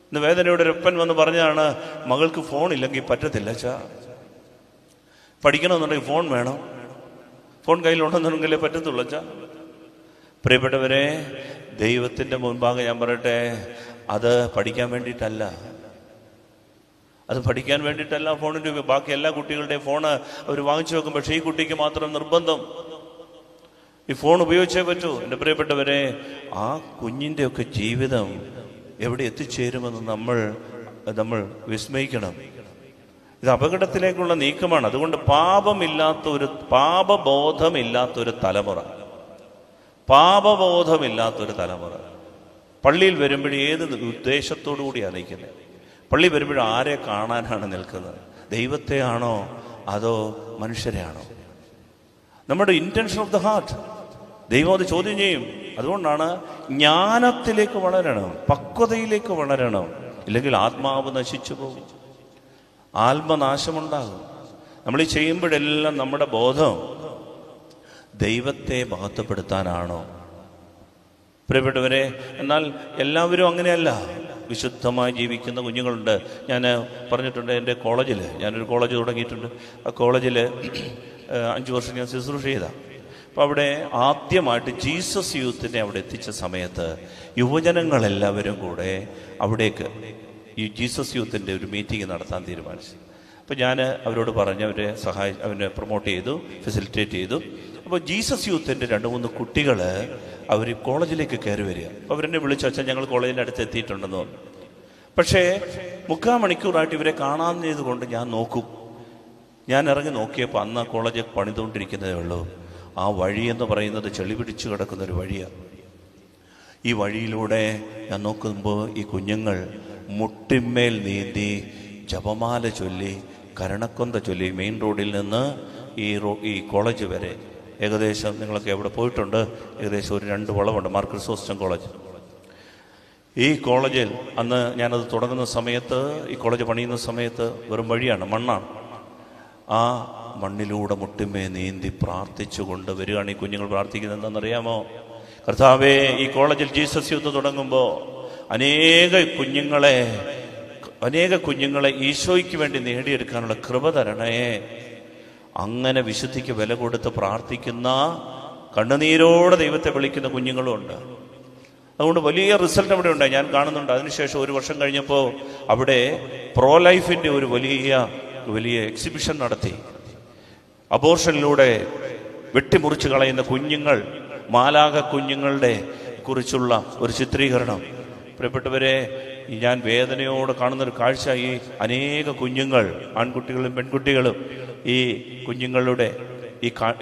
ഇന്ന് വേദനയുടെ ഒരപ്പൻ വന്ന് പറഞ്ഞതാണ്, മകൾക്ക് ഫോൺ ഇല്ലെങ്കിൽ പറ്റത്തില്ല അച്ഛാ, പഠിക്കണമെന്നുണ്ടെങ്കിൽ ഫോൺ വേണം, ഫോൺ കയ്യിലുണ്ടെന്നുണ്ടെങ്കിലേ പറ്റത്തുള്ളൂ അച്ഛാ. പ്രിയപ്പെട്ടവരെ, ദൈവത്തിൻ്റെ മുൻപാകെ ഞാൻ പറയട്ടെ, അത് പഠിക്കാൻ വേണ്ടിയിട്ടല്ല, അത് പഠിക്കാൻ വേണ്ടിയിട്ടല്ല ഫോണിൻ്റെ. ബാക്കി എല്ലാ കുട്ടികളുടെയും ഫോണ് അവർ വാങ്ങിച്ചു വെക്കും. പക്ഷേ ഈ കുട്ടിക്ക് മാത്രം നിർബന്ധം ഈ ഫോൺ ഉപയോഗിച്ചേ പറ്റൂ. എൻ്റെ പ്രിയപ്പെട്ടവരെ, ആ കുഞ്ഞിൻ്റെയൊക്കെ ജീവിതം എവിടെ എത്തിച്ചേരുമെന്ന് നമ്മൾ വിസ്മയിക്കണം. ഇത് അപകടത്തിലേക്കുള്ള നീക്കമാണ്. അതുകൊണ്ട് പാപബോധമില്ലാത്തൊരു തലമുറ പള്ളിയിൽ വരുമ്പോഴേ ഏത് ഉദ്ദേശത്തോടു കൂടിയാണ് നിൽക്കുന്നത്? പള്ളി വരുമ്പോഴും ആരെ കാണാനാണ് നിൽക്കുന്നത്? ദൈവത്തെ ആണോ അതോ മനുഷ്യരെ ആണോ? നമ്മുടെ ഇന്റൻഷൻ ഓഫ് ദ ഹാർട്ട് ദൈവം അത് ചോദ്യം ചെയ്യും. അതുകൊണ്ടാണ് ജ്ഞാനത്തിലേക്ക് വളരണം, പക്വതയിലേക്ക് വളരണം. ഇല്ലെങ്കിൽ ആത്മാവ് നശിച്ചു പോകും, ആത്മനാശമുണ്ടാകും. നമ്മൾ ഈ ചെയ്യുമ്പോഴെല്ലാം നമ്മുടെ ബോധം ദൈവത്തെ മഹത്വപ്പെടുത്താനാണോ? പ്രിയപ്പെട്ടവരെ, എന്നാൽ എല്ലാവരും അങ്ങനെയല്ല. വിശുദ്ധമായി ജീവിക്കുന്ന കുഞ്ഞുങ്ങളുണ്ട്. ഞാൻ പറഞ്ഞിട്ടുണ്ട്, എൻ്റെ കോളേജിൽ ഞാനൊരു കോളേജ് തുടങ്ങിയിട്ടുണ്ട്. ആ കോളേജിൽ 5 വർഷം ഞാൻ ശുശ്രൂഷ ചെയ്തതാണ്. അപ്പോൾ അവിടെ ആദ്യമായിട്ട് ജീസസ് യൂത്തിനെ അവിടെ എത്തിച്ച സമയത്ത് യുവജനങ്ങളെല്ലാവരും കൂടെ അവിടേക്ക് ഈ ജീസസ് യൂത്തിൻ്റെ ഒരു മീറ്റിംഗ് നടത്താൻ തീരുമാനിച്ചു. അപ്പോൾ ഞാൻ അവരോട് പറഞ്ഞ് അവരെ പ്രൊമോട്ട് ചെയ്തു, ഫെസിലിറ്റേറ്റ് ചെയ്തു. അപ്പോൾ ജീസസ് യൂത്തിൻ്റെ 2-3 കുട്ടികൾ അവർ കോളേജിലേക്ക് കയറി വരിക. അപ്പോൾ അവരെന്നെ വിളിച്ചു, അച്ഛൻ ഞങ്ങൾ കോളേജിൻ്റെ അടുത്ത് എത്തിയിട്ടുണ്ടെന്ന് പറഞ്ഞു. പക്ഷേ 3/4 മണിക്കൂറായിട്ട് ഇവരെ കാണാഞ്ഞത് കൊണ്ട് ഞാൻ ഇറങ്ങി നോക്കിയപ്പോൾ അന്ന് ആ കോളേജ് പണിതുകൊണ്ടിരിക്കുന്നതേ ഉള്ളൂ. ആ വഴി എന്ന് പറയുന്നത് ചെളി പിടിച്ചു കിടക്കുന്നൊരു വഴിയാണ്. ഈ വഴിയിലൂടെ ഞാൻ നോക്കുമ്പോൾ ഈ കുഞ്ഞുങ്ങൾ മുട്ടിന്മേൽ നീന്തി ജപമാല ചൊല്ലി കരണക്കൊന്ത ചൊല്ലി മെയിൻ റോഡിൽ നിന്ന് ഈ കോളേജ് വരെ ഏകദേശം, നിങ്ങളൊക്കെ എവിടെ പോയിട്ടുണ്ട്, ഏകദേശം ഒരു 2 വളവുണ്ട്. മാർ ക്രിസോസ്റ്റം കോളേജ്. ഈ കോളേജിൽ അന്ന് ഞാനത് തുടങ്ങുന്ന സമയത്ത്, ഈ കോളേജ് പണിയുന്ന സമയത്ത് വെറും വഴിയാണ്, മണ്ണാണ്. ആ മണ്ണിലൂടെ മുട്ടിന്മേ നീന്തി പ്രാർത്ഥിച്ചുകൊണ്ട് വരികയാണ് ഈ കുഞ്ഞുങ്ങൾ. പ്രാർത്ഥിക്കുന്നത് എന്താണെന്നറിയാമോ? കർത്താവേ, ഈ കോളേജിൽ ജീസസ് യൂത്ത് തുടങ്ങുമ്പോൾ അനേക കുഞ്ഞുങ്ങളെ ഈശോയ്ക്ക് വേണ്ടി നേടിയെടുക്കാനുള്ള കൃപ തരണേ. അങ്ങനെ വിശുദ്ധിക്ക് വില കൊടുത്ത് പ്രാർത്ഥിക്കുന്ന, കണ്ണുനീരോടെ ദൈവത്തെ വിളിക്കുന്ന കുഞ്ഞുങ്ങളുമുണ്ട്. അതുകൊണ്ട് വലിയ റിസൾട്ട് അവിടെ ഉണ്ടായി, ഞാൻ കാണുന്നുണ്ട്. അതിനുശേഷം 1 വർഷം കഴിഞ്ഞപ്പോൾ അവിടെ പ്രോ ലൈഫിൻ്റെ ഒരു വലിയ എക്സിബിഷൻ നടത്തി. അബോർഷനിലൂടെ വെട്ടിമുറിച്ച് കളയുന്ന കുഞ്ഞുങ്ങൾ, മാലാഖ കുഞ്ഞുങ്ങളുടെ കുറിച്ചുള്ള ഒരു ചിത്രീകരണം. പ്രിയപ്പെട്ടവരെ, ഞാൻ വേദനയോടെ കാണുന്നൊരു കാഴ്ച, ഈ അനേക കുഞ്ഞുങ്ങൾ, ആൺകുട്ടികളും പെൺകുട്ടികളും, ഈ കുഞ്ഞുങ്ങളുടെ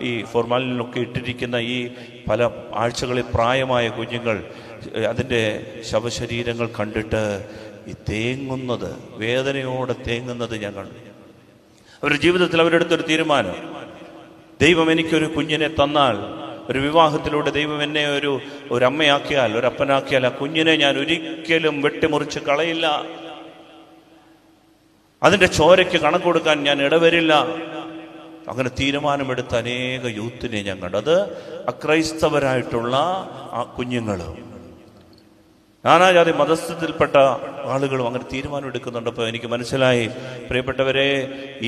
ഈ ഫോർമാലിനൊക്കെ ഇട്ടിരിക്കുന്ന ഈ പല ആഴ്ചകളിൽ പ്രായമായ കുഞ്ഞുങ്ങൾ, അതിൻ്റെ ശവശരീരങ്ങൾ കണ്ടിട്ട് ഈ തേങ്ങുന്നത്, വേദനയോടെ തേങ്ങുന്നത് ഞാൻ കണ്ടു. അവരുടെ ജീവിതത്തിൽ അവരെടുത്തൊരു തീരുമാനം, ദൈവം എനിക്കൊരു കുഞ്ഞിനെ തന്നാൽ, ഒരു വിവാഹത്തിലൂടെ ദൈവം എന്നെ ഒരു അമ്മയാക്കിയാൽ, ഒരു അപ്പനാക്കിയാൽ, ആ കുഞ്ഞിനെ ഞാൻ ഒരിക്കലും വെട്ടിമുറിച്ച് കളയില്ല, അതിൻ്റെ ചോരയ്ക്ക് കണക്ക് കൊടുക്കാൻ ഞാൻ ഇടവരില്ല. അങ്ങനെ തീരുമാനമെടുത്ത അനേക യൂത്തിനെ ഞാൻ കണ്ടു. അത് അക്രൈസ്തവരായിട്ടുള്ള ആ കുഞ്ഞുങ്ങളും നാനാജാതി മതസ്ഥത്തിൽപ്പെട്ട ആളുകളും അങ്ങനെ തീരുമാനം എടുക്കുന്നുണ്ടപ്പോൾ എനിക്ക് മനസ്സിലായി, പ്രിയപ്പെട്ടവരെ,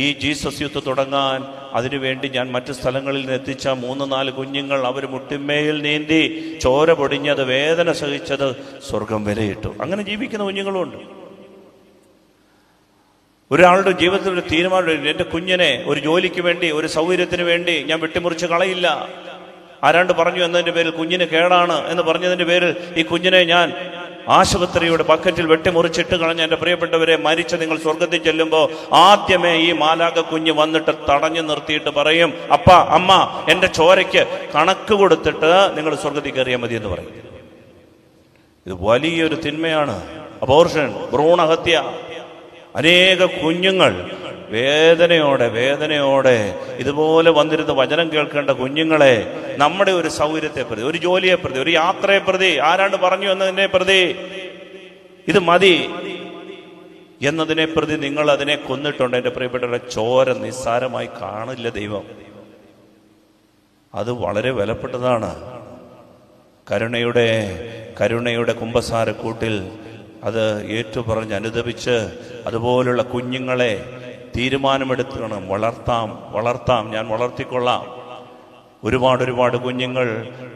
ഈ ജീസസ് യൂത്ത് തുടങ്ങാൻ അതിനുവേണ്ടി ഞാൻ മറ്റു സ്ഥലങ്ങളിൽ നിന്ന് എത്തിച്ച 3-4 കുഞ്ഞുങ്ങൾ, അവർ മുട്ടിന്മേൽ നീന്തി ചോര പൊടിഞ്ഞത്, വേദന സഹിച്ചത് സ്വർഗം വിലയിട്ടു. അങ്ങനെ ജീവിക്കുന്ന കുഞ്ഞുങ്ങളുമുണ്ട്. ഒരാളുടെ ജീവിതത്തിൽ ഒരു തീരുമാനം, എൻ്റെ കുഞ്ഞിനെ ഒരു ജോലിക്ക് വേണ്ടി, ഒരു സൗകര്യത്തിന് വേണ്ടി ഞാൻ വെട്ടിമുറിച്ച് കളയില്ല. ആരാണ്ട് പറഞ്ഞു എന്നതിൻ്റെ പേരിൽ കുഞ്ഞിന് കേടാണ് എന്ന് പറഞ്ഞതിൻ്റെ പേരിൽ ഈ കുഞ്ഞിനെ ഞാൻ ആശുപത്രിയുടെ ബക്കറ്റിൽ വെട്ടിമുറിച്ചിട്ട് കളഞ്ഞ എൻ്റെ പ്രിയപ്പെട്ടവരെ, മരിച്ച നിങ്ങൾ സ്വർഗത്തിൽ ചെല്ലുമ്പോൾ ആദ്യമേ ഈ മാലാഖ കുഞ്ഞ് വന്നിട്ട് തടഞ്ഞു നിർത്തിയിട്ട് പറയും, അപ്പ അമ്മ എൻ്റെ ചോരയ്ക്ക് കണക്ക് കൊടുത്തിട്ട് നിങ്ങൾ സ്വർഗത്തിൽ കയറിയാൽ മതി എന്ന് പറയും. ഇത് വലിയൊരു തിന്മയാണ്. അബോർഷൻ, ഭ്രൂണഹത്യ. അനേക കുഞ്ഞുങ്ങൾ വേദനയോടെ ഇതുപോലെ വന്നിരുന്ന് വചനം കേൾക്കേണ്ട കുഞ്ഞുങ്ങളെ നമ്മുടെ ഒരു സൗകര്യത്തെ പ്രതി, ഒരു ജോലിയെ പ്രതി, ഒരു യാത്രയെ പ്രതി, ആരാണ്ട് പറഞ്ഞു എന്നതിനെ പ്രതി, ഇത് മതി എന്നതിനെ പ്രതി നിങ്ങൾ അതിനെ കൊന്നിട്ടുണ്ട്. എൻ്റെ പ്രിയപ്പെട്ടവരുടെ, ചോര നിസ്സാരമായി കാണില്ല ദൈവം. അത് വളരെ വിലപ്പെട്ടതാണ്. കരുണയുടെ കുമ്പസാരക്കൂട്ടിൽ അത് ഏറ്റുപറഞ്ഞ് അനുദപിച്ച് അതുപോലുള്ള കുഞ്ഞുങ്ങളെ തീരുമാനമെടുക്കണം. വളർത്താം, ഞാൻ വളർത്തിക്കൊള്ളാം. ഒരുപാട് കുഞ്ഞുങ്ങൾ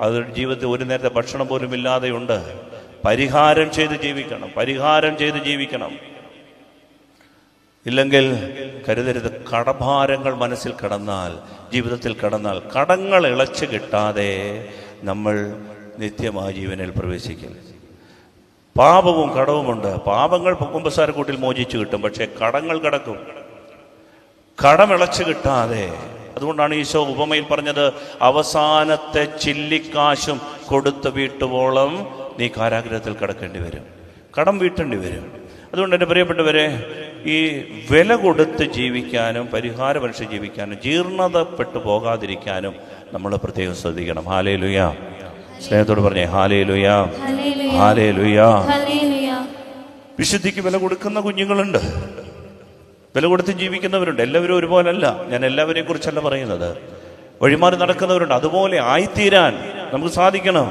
അത് ജീവിതത്തിൽ ഒരു നേരത്തെ ഭക്ഷണം പോലും ഇല്ലാതെയുണ്ട്. പരിഹാരം ചെയ്ത് ജീവിക്കണം. ഇല്ലെങ്കിൽ കരുതരുത്, കടഭാരങ്ങൾ മനസ്സിൽ കടന്നാൽ, ജീവിതത്തിൽ കടന്നാൽ, കടങ്ങൾ ഇളച്ചു കിട്ടാതെ നമ്മൾ നിത്യമായ ജീവനിൽ പ്രവേശിക്കും. പാപവും കടവുമുണ്ട്. പാപങ്ങൾ കുമ്പസാരക്കൂട്ടിൽ മോചിച്ചു കിട്ടും, പക്ഷെ കടങ്ങൾ കിടക്കും, കടമിളച്ചു കിട്ടാതെ. അതുകൊണ്ടാണ് ഈശോ ഉപമയിൽ പറഞ്ഞത്, അവസാനത്തെ ചില്ലിക്കാശും കൊടുത്ത് വീട്ടുവോളം നീ കാരാഗ്രഹത്തിൽ കിടക്കേണ്ടി വരും, കടം വീട്ടേണ്ടി വരും. അതുകൊണ്ട് എൻ്റെ പ്രിയപ്പെട്ടവരെ, ഈ വില കൊടുത്ത് ജീവിക്കാനും പരിഹാരമനുഷ്യ ജീവിക്കാനും ജീർണതപ്പെട്ടു പോകാതിരിക്കാനും നമ്മൾ പ്രത്യേകം ശ്രദ്ധിക്കണം. ഹല്ലേലൂയ. സ്നേഹത്തോട് പറഞ്ഞേ ഹല്ലേലൂയ, ഹല്ലേലൂയ. വിശുദ്ധിക്ക് വില കൊടുക്കുന്ന കുഞ്ഞുങ്ങളുണ്ട്, വില കൊടുത്ത് ജീവിക്കുന്നവരുണ്ട്. എല്ലാവരും ഒരുപോലല്ല. ഞാൻ എല്ലാവരെയും കുറിച്ചല്ല പറയുന്നത്. വഴിമാറി നടക്കുന്നവരുണ്ട്. അതുപോലെ ആയിത്തീരാൻ നമുക്ക് സാധിക്കണം.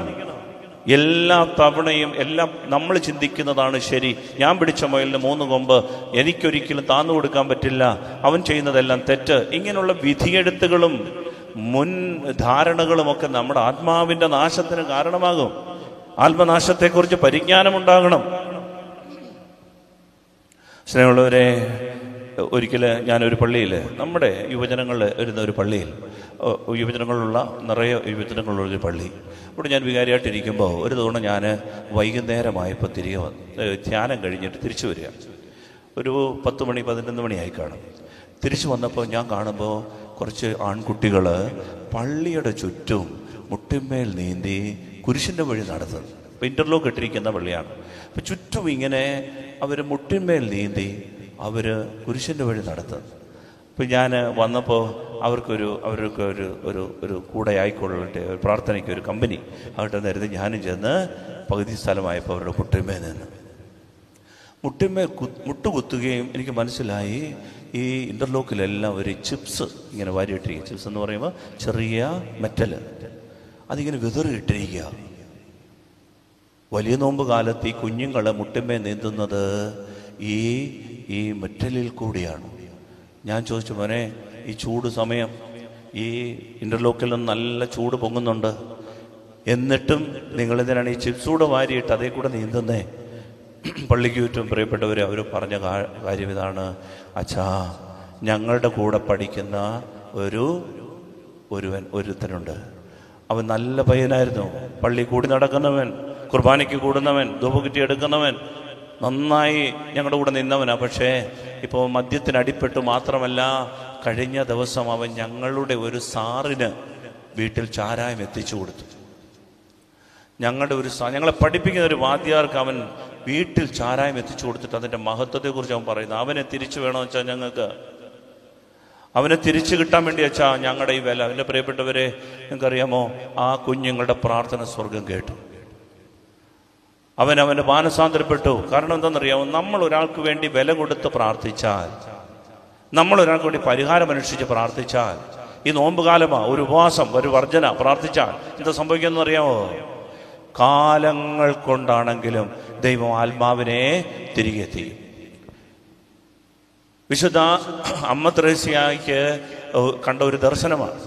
എല്ലാ തവണയും എല്ലാം നമ്മൾ ചിന്തിക്കുന്നതാണ് ശരി. ഞാൻ പിടിച്ച മുയലിന് 3 കൊമ്പ്, എനിക്കൊരിക്കലും താന്നു കൊടുക്കാൻ പറ്റില്ല, അവൻ ചെയ്യുന്നതെല്ലാം തെറ്റ്. ഇങ്ങനെയുള്ള വിധിയെഴുത്തുകളും മുൻ ധാരണകളുമൊക്കെ നമ്മുടെ ആത്മാവിൻ്റെ നാശത്തിന് കാരണമാകും. ആത്മനാശത്തെക്കുറിച്ച് പരിജ്ഞാനമുണ്ടാകണം. സ്നേഹമുള്ളവരെ, ഒരിക്കൽ ഞാനൊരു പള്ളിയിൽ, നമ്മുടെ യുവജനങ്ങൾ വരുന്ന ഒരു പള്ളിയിൽ, നിറയെ യുവജനങ്ങളുള്ളൊരു പള്ളി, ഇവിടെ ഞാൻ വികാരിയായിട്ടിരിക്കുമ്പോൾ ഒരു തവണ ഞാൻ വൈകുന്നേരമായപ്പോൾ തിരികെ ധ്യാനം കഴിഞ്ഞിട്ട് തിരിച്ചു വരിക. ഒരു 10 മണി 11 മണിയായി കാണും. തിരിച്ചു വന്നപ്പോൾ ഞാൻ കാണുമ്പോൾ കുറച്ച് ആൺകുട്ടികൾ പള്ളിയുടെ ചുറ്റും മുട്ടിന്മേൽ നീന്തി കുരിശിൻ്റെ വഴി നടത്തുന്നു. ഇപ്പോൾ ഇൻ്റർലോക്ക് ഇട്ടിരിക്കുന്ന പള്ളിയാണ്. അപ്പോൾ ചുറ്റും ഇങ്ങനെ അവർ മുട്ടിന്മേൽ നീന്തി അവർ കുരിശിൻ്റെ വഴി നടത്തുന്നു. അപ്പോൾ ഞാൻ വന്നപ്പോൾ അവർക്ക് ഒരു കൂടെ ആയിക്കൊള്ളട്ടെ, ഒരു പ്രാർത്ഥനയ്ക്ക് ഒരു കമ്പനി ആകട്ടെ നേരത്തെ ഞാനും ചെന്ന് പകുതി സ്ഥലമായപ്പോൾ അവരുടെ മുട്ടിന്മേൽ നിന്ന് മുട്ടുകുത്തുകയും എനിക്ക് മനസ്സിലായി, ഈ ഇൻ്റർലോക്കിലെല്ലാം ഒരു ചിപ്സ് ഇങ്ങനെ വാരിയിട്ടിരിക്കുക. ചിപ്സ് എന്ന് പറയുമ്പോൾ ചെറിയ മെറ്റൽ, അതിങ്ങനെ വിതറിയിട്ടിരിക്കുക. വലിയ നോമ്പ് കാലത്ത് ഈ കുഞ്ഞുങ്ങളെ മുട്ടിന്മേൽ നീന്തുന്നത് ഈ മെറ്റലിൽ കൂടിയാണ്. ഞാൻ ചോദിച്ചു, മോനെ, ഈ ചൂട് സമയം ഈ ഇൻ്റർലോക്കിൽ നിന്ന് നല്ല ചൂട് പൊങ്ങുന്നുണ്ട്, എന്നിട്ടും നിങ്ങളെന്തിനാണ് ഈ ചിപ്സ് കൂടെ വാരിയിട്ട് അതേ കൂടെ നീന്തുന്നേ? പള്ളിക്ക് ചുറ്റും പ്രിയപ്പെട്ടവർ അവർ പറഞ്ഞ കാര്യം ഇതാണ്, അച്ഛാ, ഞങ്ങളുടെ കൂടെ പഠിക്കുന്ന ഒരുത്തനുണ്ട്, അവൻ നല്ല പയ്യനായിരുന്നു, പള്ളി കൂടി നടക്കുന്നവൻ, കുർബാനയ്ക്ക് കൂടുന്നവൻ, ധൂപകുറ്റി എടുക്കുന്നവൻ, നന്നായി ഞങ്ങളുടെ കൂടെ നിന്നവനാ. പക്ഷേ ഇപ്പോൾ മദ്യത്തിന് അടിപ്പെട്ടു. മാത്രമല്ല, കഴിഞ്ഞ ദിവസം അവൻ ഞങ്ങളുടെ ഒരു സാറിന് വീട്ടിൽ ചാരായം എത്തിച്ചു കൊടുത്തു. ഞങ്ങളെ പഠിപ്പിക്കുന്ന ഒരു വാദ്യാർക്ക് അവൻ വീട്ടിൽ ചാരായം എത്തിച്ചു കൊടുത്തിട്ട് അതിൻ്റെ മഹത്വത്തെക്കുറിച്ച് അവൻ പറയുന്നു. അവനെ തിരിച്ചു വേണമെന്ന് വെച്ചാൽ ഞങ്ങൾക്ക് അവനെ തിരിച്ചു കിട്ടാൻ വേണ്ടി വെച്ചാൽ ഞങ്ങളുടെ ഈ വില. എൻ്റെ പ്രിയപ്പെട്ടവരെ, നിങ്ങൾക്കറിയാമോ, ആ കുഞ്ഞുങ്ങളുടെ പ്രാർത്ഥന സ്വർഗം കേട്ടു. അവൻ്റെ മാനസാന്തരപ്പെട്ടു. കാരണം എന്താണെന്നറിയാമോ, നമ്മൾ ഒരാൾക്ക് വേണ്ടി വില കൊടുത്ത് പ്രാർത്ഥിച്ചാൽ, നമ്മൾ ഒരാൾക്ക് വേണ്ടി പരിഹാരം അന്വേഷിച്ച് പ്രാർത്ഥിച്ചാൽ, ഈ നോമ്പ് കാലമാ, ഒരു ഉപവാസം, ഒരു വർജന പ്രാർത്ഥിച്ചാൽ എന്താ സംഭവിക്കുമെന്ന് അറിയാമോ? കാലങ്ങൾ കൊണ്ടാണെങ്കിലും ദൈവം ആത്മാവിനെ തിരികെ എത്തിക്കും. വിശുദ്ധ അമ്മ ത്രേസ്യായ്ക്ക് കണ്ട ഒരു ദർശനമാണ്.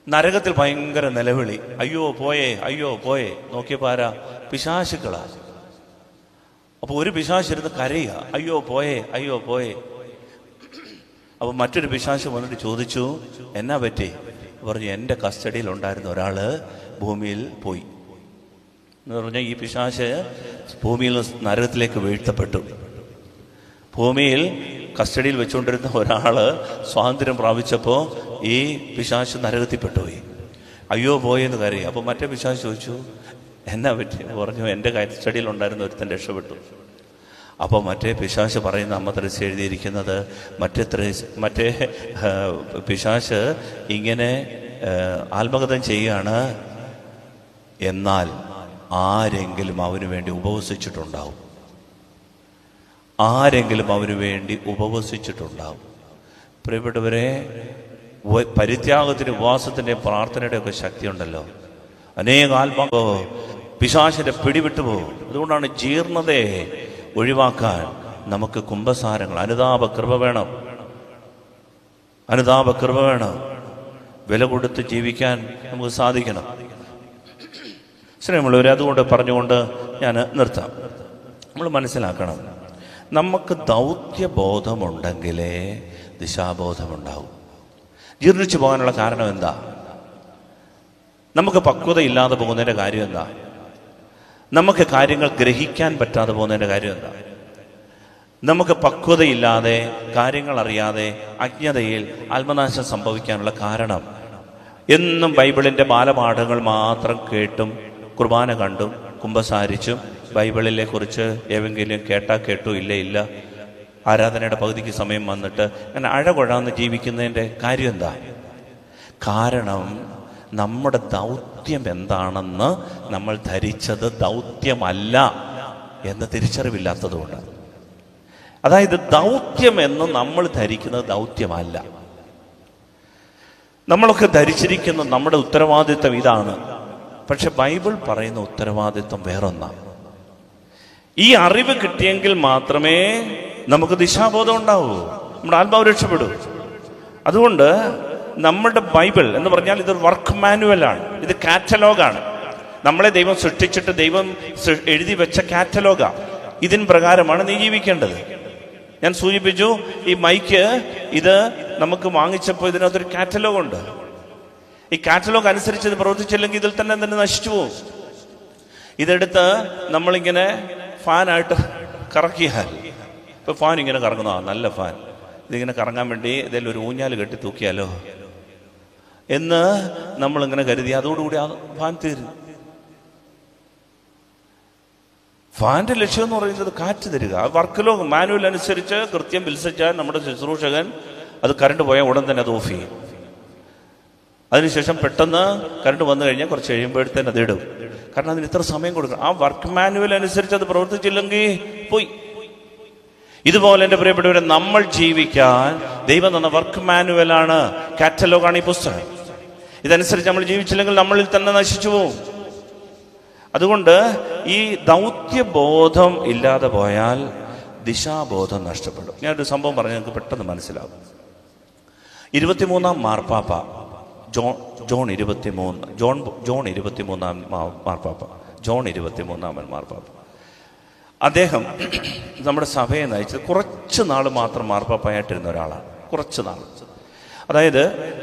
നരകത്തിൽ ഭയങ്കര നിലവിളി, അയ്യോ പോയേ, അയ്യോ പോയേ. നോക്കിയപ്പോ ആരാ? പിശാചുക്കളാ. അപ്പൊ ഒരു പിശാചിരുന്ന് കരയുക, അയ്യോ പോയേ, അയ്യോ പോയേ. അപ്പൊ മറ്റൊരു പിശാച് വന്നിട്ട് ചോദിച്ചു, എന്നാ പറ്റി? പറഞ്ഞു, എൻ്റെ കസ്റ്റഡിയിൽ ഉണ്ടായിരുന്ന ഒരാള് ഭൂമിയിൽ പോയി എന്ന് പറഞ്ഞാൽ ഈ പിശാച് ഭൂമിയിൽ നരകത്തിലേക്ക് വീഴ്ത്തപ്പെട്ടു. ഭൂമിയിൽ കസ്റ്റഡിയിൽ വെച്ചുകൊണ്ടിരുന്ന ഒരാള് സ്വാതന്ത്ര്യം പ്രാപിച്ചപ്പോൾ ഈ പിശാച് നരകത്തിൽ പെട്ടുപോയി. അയ്യോ പോയെന്ന് കരയും. അപ്പോൾ മറ്റേ പിശാച് ചോദിച്ചു, എന്നാ പറ്റി? പറഞ്ഞു, എൻ്റെ കസ്റ്റഡിയിൽ ഉണ്ടായിരുന്ന ഒരുത്തൻ രക്ഷപ്പെട്ടു. അപ്പോൾ മറ്റേ പിശാച് പറയുന്ന അമ്മ ത്രേസ്യ എഴുതിയിരിക്കുന്നത്, മറ്റേ പിശാച് ഇങ്ങനെ ആത്മകഥം ചെയ്യുകയാണ്, എന്നാൽ ആരെങ്കിലും അവന് വേണ്ടി ഉപവസിച്ചിട്ടുണ്ടാവും. ആരെങ്കിലും അവന് വേണ്ടി ഉപവസിച്ചിട്ടുണ്ടാവും. പ്രിയപ്പെട്ടവരെ, പരിത്യാഗത്തിൻ്റെ, ഉപവാസത്തിൻ്റെ, പ്രാർത്ഥനയുടെ ഒക്കെ ശക്തിയുണ്ടല്ലോ. അനേക ആത്മാവ് പിശാചിന്റെ പിടിവിട്ടു പോകും. അതുകൊണ്ടാണ് ജീർണതയെ ഒഴിവാക്കാൻ നമുക്ക് കുംഭസാരങ്ങൾ, അനുതാപ കൃപ വേണം. അനുതാപ കൃപ വേണം. വില കൊടുത്ത് ജീവിക്കാൻ നമുക്ക് സാധിക്കണം. സ്നേഹമുള്ളവരെ, അതുകൊണ്ട് പറഞ്ഞുകൊണ്ട് ഞാൻ നിർത്താം. നമ്മൾ മനസ്സിലാക്കണം, നമുക്ക് ദൗത്യബോധമുണ്ടെങ്കിലേ ദിശാബോധമുണ്ടാവും. ജീർണിച്ചു പോകാനുള്ള കാരണം എന്താ? നമുക്ക് പക്വതയില്ലാതെ പോകുന്നതിൻ്റെ കാര്യം എന്താ? നമുക്ക് കാര്യങ്ങൾ ഗ്രഹിക്കാൻ പറ്റാതെ പോകുന്നതിൻ്റെ കാര്യം എന്താ? നമുക്ക് പക്വതയില്ലാതെ, കാര്യങ്ങൾ അറിയാതെ, അജ്ഞതയിൽ ആത്മനാശം സംഭവിക്കാനുള്ള കാരണം, എന്നും ബൈബിളിൻ്റെ ബാലപാഠങ്ങൾ മാത്രം കേട്ടും കുർബാന കണ്ടും കുമ്പസാരിച്ചും ബൈബിളിലെ കുറിച്ച് ഏതെങ്കിലും കേട്ടാ കേട്ടു, ഇല്ല ഇല്ല, ആരാധനയുടെ പകുതിക്ക് സമയം വന്നിട്ട് അങ്ങനെ അഴകൊഴാന്ന് ജീവിക്കുന്നതിൻ്റെ കാര്യം എന്താ? കാരണം നമ്മുടെ ദൗത്യം എന്താണെന്ന് നമ്മൾ ധരിച്ചത് ദൗത്യമല്ല എന്ന തിരിച്ചറിവില്ലാത്തതുകൊണ്ട്. അതായത് ദൗത്യം എന്ന് നമ്മൾ ധരിക്കുന്നത് ദൗത്യമല്ല. നമ്മളൊക്കെ ധരിച്ചിരിക്കുന്ന നമ്മുടെ ഉത്തരവാദിത്വം ഇതാണ്. പക്ഷെ ബൈബിൾ പറയുന്ന ഉത്തരവാദിത്വം വേറൊന്നാണ്. ഈ അറിവ് കിട്ടിയെങ്കിൽ മാത്രമേ നമുക്ക് ദിശാബോധം ഉണ്ടാവൂ, നമ്മുടെ ആത്മാവ് രക്ഷപ്പെടൂ. അതുകൊണ്ട് നമ്മുടെ ബൈബിൾ എന്ന് പറഞ്ഞാൽ ഇതൊരു വർക്ക് മാനുവലാണ്, ഇത് കാറ്റലോഗാണ്. നമ്മളെ ദൈവം സൃഷ്ടിച്ചിട്ട് ദൈവം എഴുതി വെച്ച കാറ്റലോഗാ. ഇതിൻ പ്രകാരമാണ് നീ ജീവിക്കേണ്ടത്. ഞാൻ സൂചിപ്പിച്ചു, ഈ മൈക്ക് ഇത് നമുക്ക് വാങ്ങിച്ചപ്പോൾ ഇതിനകത്തൊരു കാറ്റലോഗുണ്ട്. ഈ കാറ്റലോഗ് അനുസരിച്ച് ഇത് പ്രവർത്തിച്ചില്ലെങ്കിൽ ഇതിൽ തന്നെ നശിച്ചു പോകും. ഇതെടുത്ത് നമ്മളിങ്ങനെ ഫാനായിട്ട് കറക്കിയാൽ, ഇപ്പൊ ഫാൻ ഇങ്ങനെ കറങ്ങുന്ന നല്ല ഫാൻ, ഇതിങ്ങനെ കറങ്ങാൻ വേണ്ടി ഇതെല്ലാം ഒരു ഊഞ്ഞാൽ കെട്ടി തൂക്കിയാലോ എന്ന് നമ്മളിങ്ങനെ കരുതി, അതോടുകൂടി ആ ഫാൻ തീരും. ഫാന്റെ ലക്ഷ്യം എന്ന് പറയുന്നത് കാറ്റ് തരിക. വർക്ക് ലോഗ് മാനുവൽ അനുസരിച്ച് കൃത്യം വിൽസിച്ചാൽ നമ്മുടെ ശുശ്രൂഷകൻ അത് കറണ്ട് പോയാൽ ഉടൻ തന്നെ അത് ഓഫ് ചെയ്യും. അതിനുശേഷം പെട്ടെന്ന് കറണ്ട് വന്നു കഴിഞ്ഞാൽ കുറച്ച് കഴിയുമ്പോഴത്തേന് അത് ഇടും. കാരണം അതിന് ഇത്ര സമയം കൊടുക്കണം. ആ വർക്ക് മാനുവൽ അനുസരിച്ച് അത് പ്രവർത്തിച്ചില്ലെങ്കിൽ പോയി. ഇതുപോലെ എൻ്റെ പ്രിയപ്പെട്ടവരെ, നമ്മൾ ജീവിക്കാൻ ദൈവം തന്ന വർക്ക് മാനുവലാണ്, കാറ്റലോഗാണ് ഈ പുസ്തകം. ഇതനുസരിച്ച് നമ്മൾ ജീവിച്ചില്ലെങ്കിൽ നമ്മളിൽ തന്നെ നശിച്ചു പോവും. അതുകൊണ്ട് ഈ ദൗത്യബോധം ഇല്ലാതെ പോയാൽ ദിശാബോധം നഷ്ടപ്പെടും. ഞാനൊരു സംഭവം പറഞ്ഞാൽ നിങ്ങൾക്ക് പെട്ടെന്ന് മനസ്സിലാവും. 23-ാം മാർപ്പാപ്പ ജോൺ 23-ാം മാർപ്പാപ്പ അദ്ദേഹം നമ്മുടെ സഭയെ നയിച്ചത് കുറച്ച് നാൾ മാത്രം മാർപ്പാപ്പയായിട്ടിരുന്ന ഒരാളാണ്. കുറച്ച് നാൾ, അതായത്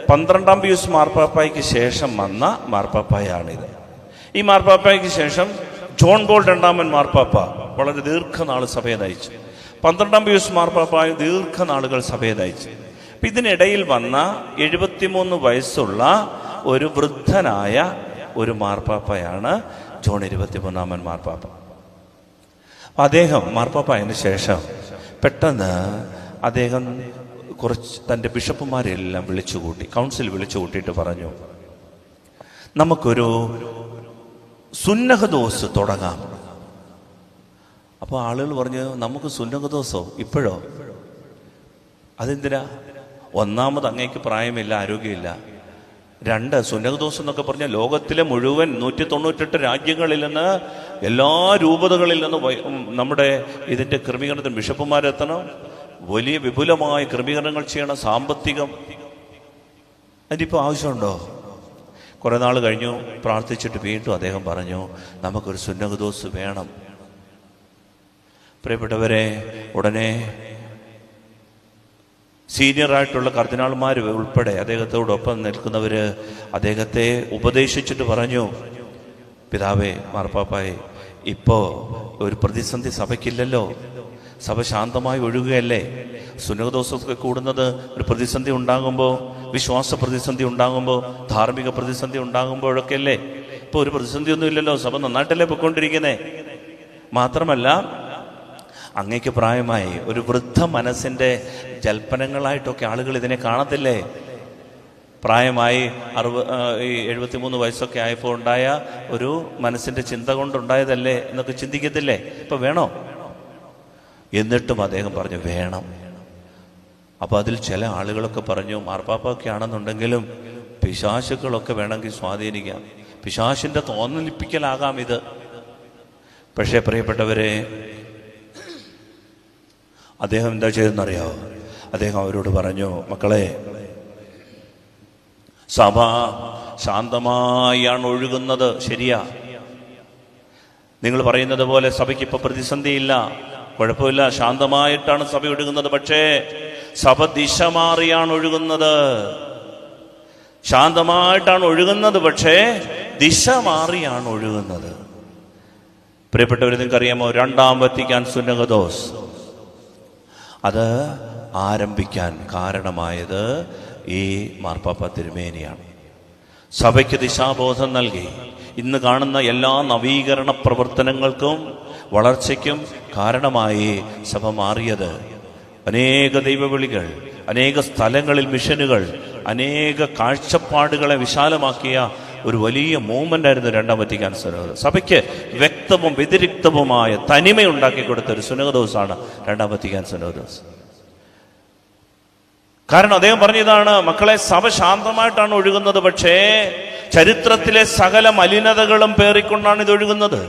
12-ാം പിയൂസ് മാർപ്പാപ്പായ്ക്ക് ശേഷം വന്ന മാർപ്പാപ്പായാണിത്. ഈ മാർപ്പാപ്പായ്ക്ക് ശേഷം ജോൺ പോൾ രണ്ടാമൻ മാർപ്പാപ്പ വളരെ ദീർഘനാൾ സഭയെ നയിച്ചു. 12-ാം പിയൂസ് മാർപ്പാപ്പായ ദീർഘനാളുകൾ സഭയെ നയിച്ചു. അപ്പം ഇതിനിടയിൽ വന്ന 73 വയസ്സുള്ള ഒരു വൃദ്ധനായ ഒരു മാർപ്പാപ്പയാണ് ജോൺ 23-ാമൻ മാർപ്പാപ്പ. അദ്ദേഹം മാർപ്പാപ്പായതിനു ശേഷം പെട്ടെന്ന് അദ്ദേഹം കുറച്ച് തൻ്റെ ബിഷപ്പുമാരെല്ലാം വിളിച്ചുകൂട്ടി, കൗൺസിൽ വിളിച്ചുകൂട്ടിയിട്ട് പറഞ്ഞു, നമുക്കൊരു സുന്നഹദോസ് തുടങ്ങാം. അപ്പോൾ ആളുകൾ പറഞ്ഞു, നമുക്ക് സുന്നഹദോസോ ഇപ്പോഴോ? അതെന്തിനാ? ഒന്നാമത് അങ്ങേക്ക് പ്രായമില്ല, ആരോഗ്യമില്ല. 2, സുന്നഹദോസ് എന്നൊക്കെ പറഞ്ഞാൽ ലോകത്തിലെ മുഴുവൻ 198 രാജ്യങ്ങളിൽ നിന്ന്, എല്ലാ രൂപതകളിൽ നിന്ന് നമ്മുടെ ഇതിൻ്റെ ക്രമീകരണത്തിന് ബിഷപ്പുമാരെത്തണം. വലിയ വിപുലമായ ക്രമീകരണങ്ങൾ ചെയ്യണം. സാമ്പത്തികം അതിനിപ്പോൾ ആവശ്യമുണ്ടോ? കുറേ നാൾ കഴിഞ്ഞു, പ്രാർത്ഥിച്ചിട്ട് വീണ്ടും അദ്ദേഹം പറഞ്ഞു, നമുക്കൊരു സുന്നഹദോസ് വേണം. പ്രിയപ്പെട്ടവരെ, ഉടനെ സീനിയറായിട്ടുള്ള കർദിനാൾമാർ ഉൾപ്പെടെ അദ്ദേഹത്തോടൊപ്പം നിൽക്കുന്നവർ അദ്ദേഹത്തെ ഉപദേശിച്ചിട്ട് പറഞ്ഞു, പിതാവേ, മാർപ്പാപ്പായെ, ഇപ്പോൾ ഒരു പ്രതിസന്ധി സഭയ്ക്കില്ലല്ലോ, സഭ ശാന്തമായി ഒഴുകുകയല്ലേ. സുന്നഹദോസൊക്കെ കൂടുന്നത് ഒരു പ്രതിസന്ധി ഉണ്ടാകുമ്പോൾ, വിശ്വാസ പ്രതിസന്ധി ഉണ്ടാകുമ്പോൾ, ധാർമ്മിക പ്രതിസന്ധി ഉണ്ടാകുമ്പോഴൊക്കെ അല്ലേ. ഇപ്പോൾ ഒരു പ്രതിസന്ധിയൊന്നും ഇല്ലല്ലോ, സഭ നന്നായിട്ടല്ലേ പൊയ്ക്കൊണ്ടിരിക്കുന്നേ. മാത്രമല്ല, അങ്ങേക്ക് പ്രായമായി, ഒരു വൃദ്ധ മനസ്സിൻ്റെ ജൽപ്പനങ്ങളായിട്ടൊക്കെ ആളുകൾ ഇതിനെ കാണത്തില്ലേ. പ്രായമായി 73 വയസ്സൊക്കെ ആയപ്പോൾ ഉണ്ടായ ഒരു മനസ്സിൻ്റെ ചിന്ത കൊണ്ടുണ്ടായതല്ലേ എന്നൊക്കെ ചിന്തിക്കത്തില്ലേ. ഇപ്പം വേണോ? എന്നിട്ടും അദ്ദേഹം പറഞ്ഞു വേണം. അപ്പോൾ അതിൽ ചില ആളുകളൊക്കെ പറഞ്ഞു, മാർപ്പാപ്പൊക്കെ ആണെന്നുണ്ടെങ്കിലും പിശാചുക്കളൊക്കെ വേണമെങ്കിൽ സ്വാധീനിക്കാം, പിശാചിൻ്റെ തോന്നലിപ്പിക്കലാകാം ഇത്. പക്ഷേ പ്രിയപ്പെട്ടവരെ, അദ്ദേഹം എന്താ ചെയ്തെന്നറിയാമോ? അദ്ദേഹം അവരോട് പറഞ്ഞു, മക്കളെ, സഭ ശാന്തമായാണ് ഒഴുകുന്നത്, ശരിയാ. നിങ്ങൾ പറയുന്നത് പോലെ സഭയ്ക്ക് ഇപ്പൊ പ്രതിസന്ധിയില്ല, കുഴപ്പമില്ല, ശാന്തമായിട്ടാണ് സഭ ഒഴുകുന്നത്. പക്ഷേ സഭ ദിശ മാറിയാണ് ഒഴുകുന്നത്. ശാന്തമായിട്ടാണ് ഒഴുകുന്നത്, പക്ഷേ ദിശ മാറിയാണ് ഒഴുകുന്നത്. പ്രിയപ്പെട്ടവർ, നിങ്ങൾക്കറിയാമോ, 2-ാം വത്തിക്കാൻ സുന്നഹദോസ് അത് ആരംഭിക്കാൻ കാരണമായത് ഈ മാർപ്പാപ്പ തിരുമേനിയാണ്. സഭയ്ക്ക് ദിശാബോധം നൽകി. ഇന്ന് കാണുന്ന എല്ലാ നവീകരണ പ്രവർത്തനങ്ങൾക്കും വളർച്ചയ്ക്കും കാരണമായി സഭ മാറിയത്. അനേക ദൈവവിളികൾ, അനേക സ്ഥലങ്ങളിൽ മിഷനുകൾ, അനേക കാഴ്ചപ്പാടുകളെ വിശാലമാക്കിയ ഒരു വലിയ മൂവ്മെന്റ് ആയിരുന്നു 2-ാം വത്തിക്കാൻ സുന്നഹദോസ്. സഭയ്ക്ക് വ്യക്തവും വ്യതിരിക്തവുമായ തനിമയുണ്ടാക്കി കൊടുത്ത ഒരു സുന്നഹദോസാണ് 2-ാം വത്തിക്കാൻ സുന്നഹദോസ്. കാരണം അദ്ദേഹം പറഞ്ഞതാണ്, മക്കളെ, സഭ ശാന്തമായിട്ടാണ് ഒഴുകുന്നത്, പക്ഷേ ചരിത്രത്തിലെ സകല മലിനതകളും പേറിക്കൊണ്ടാണ് ഇത് ഒഴുകുന്നത്.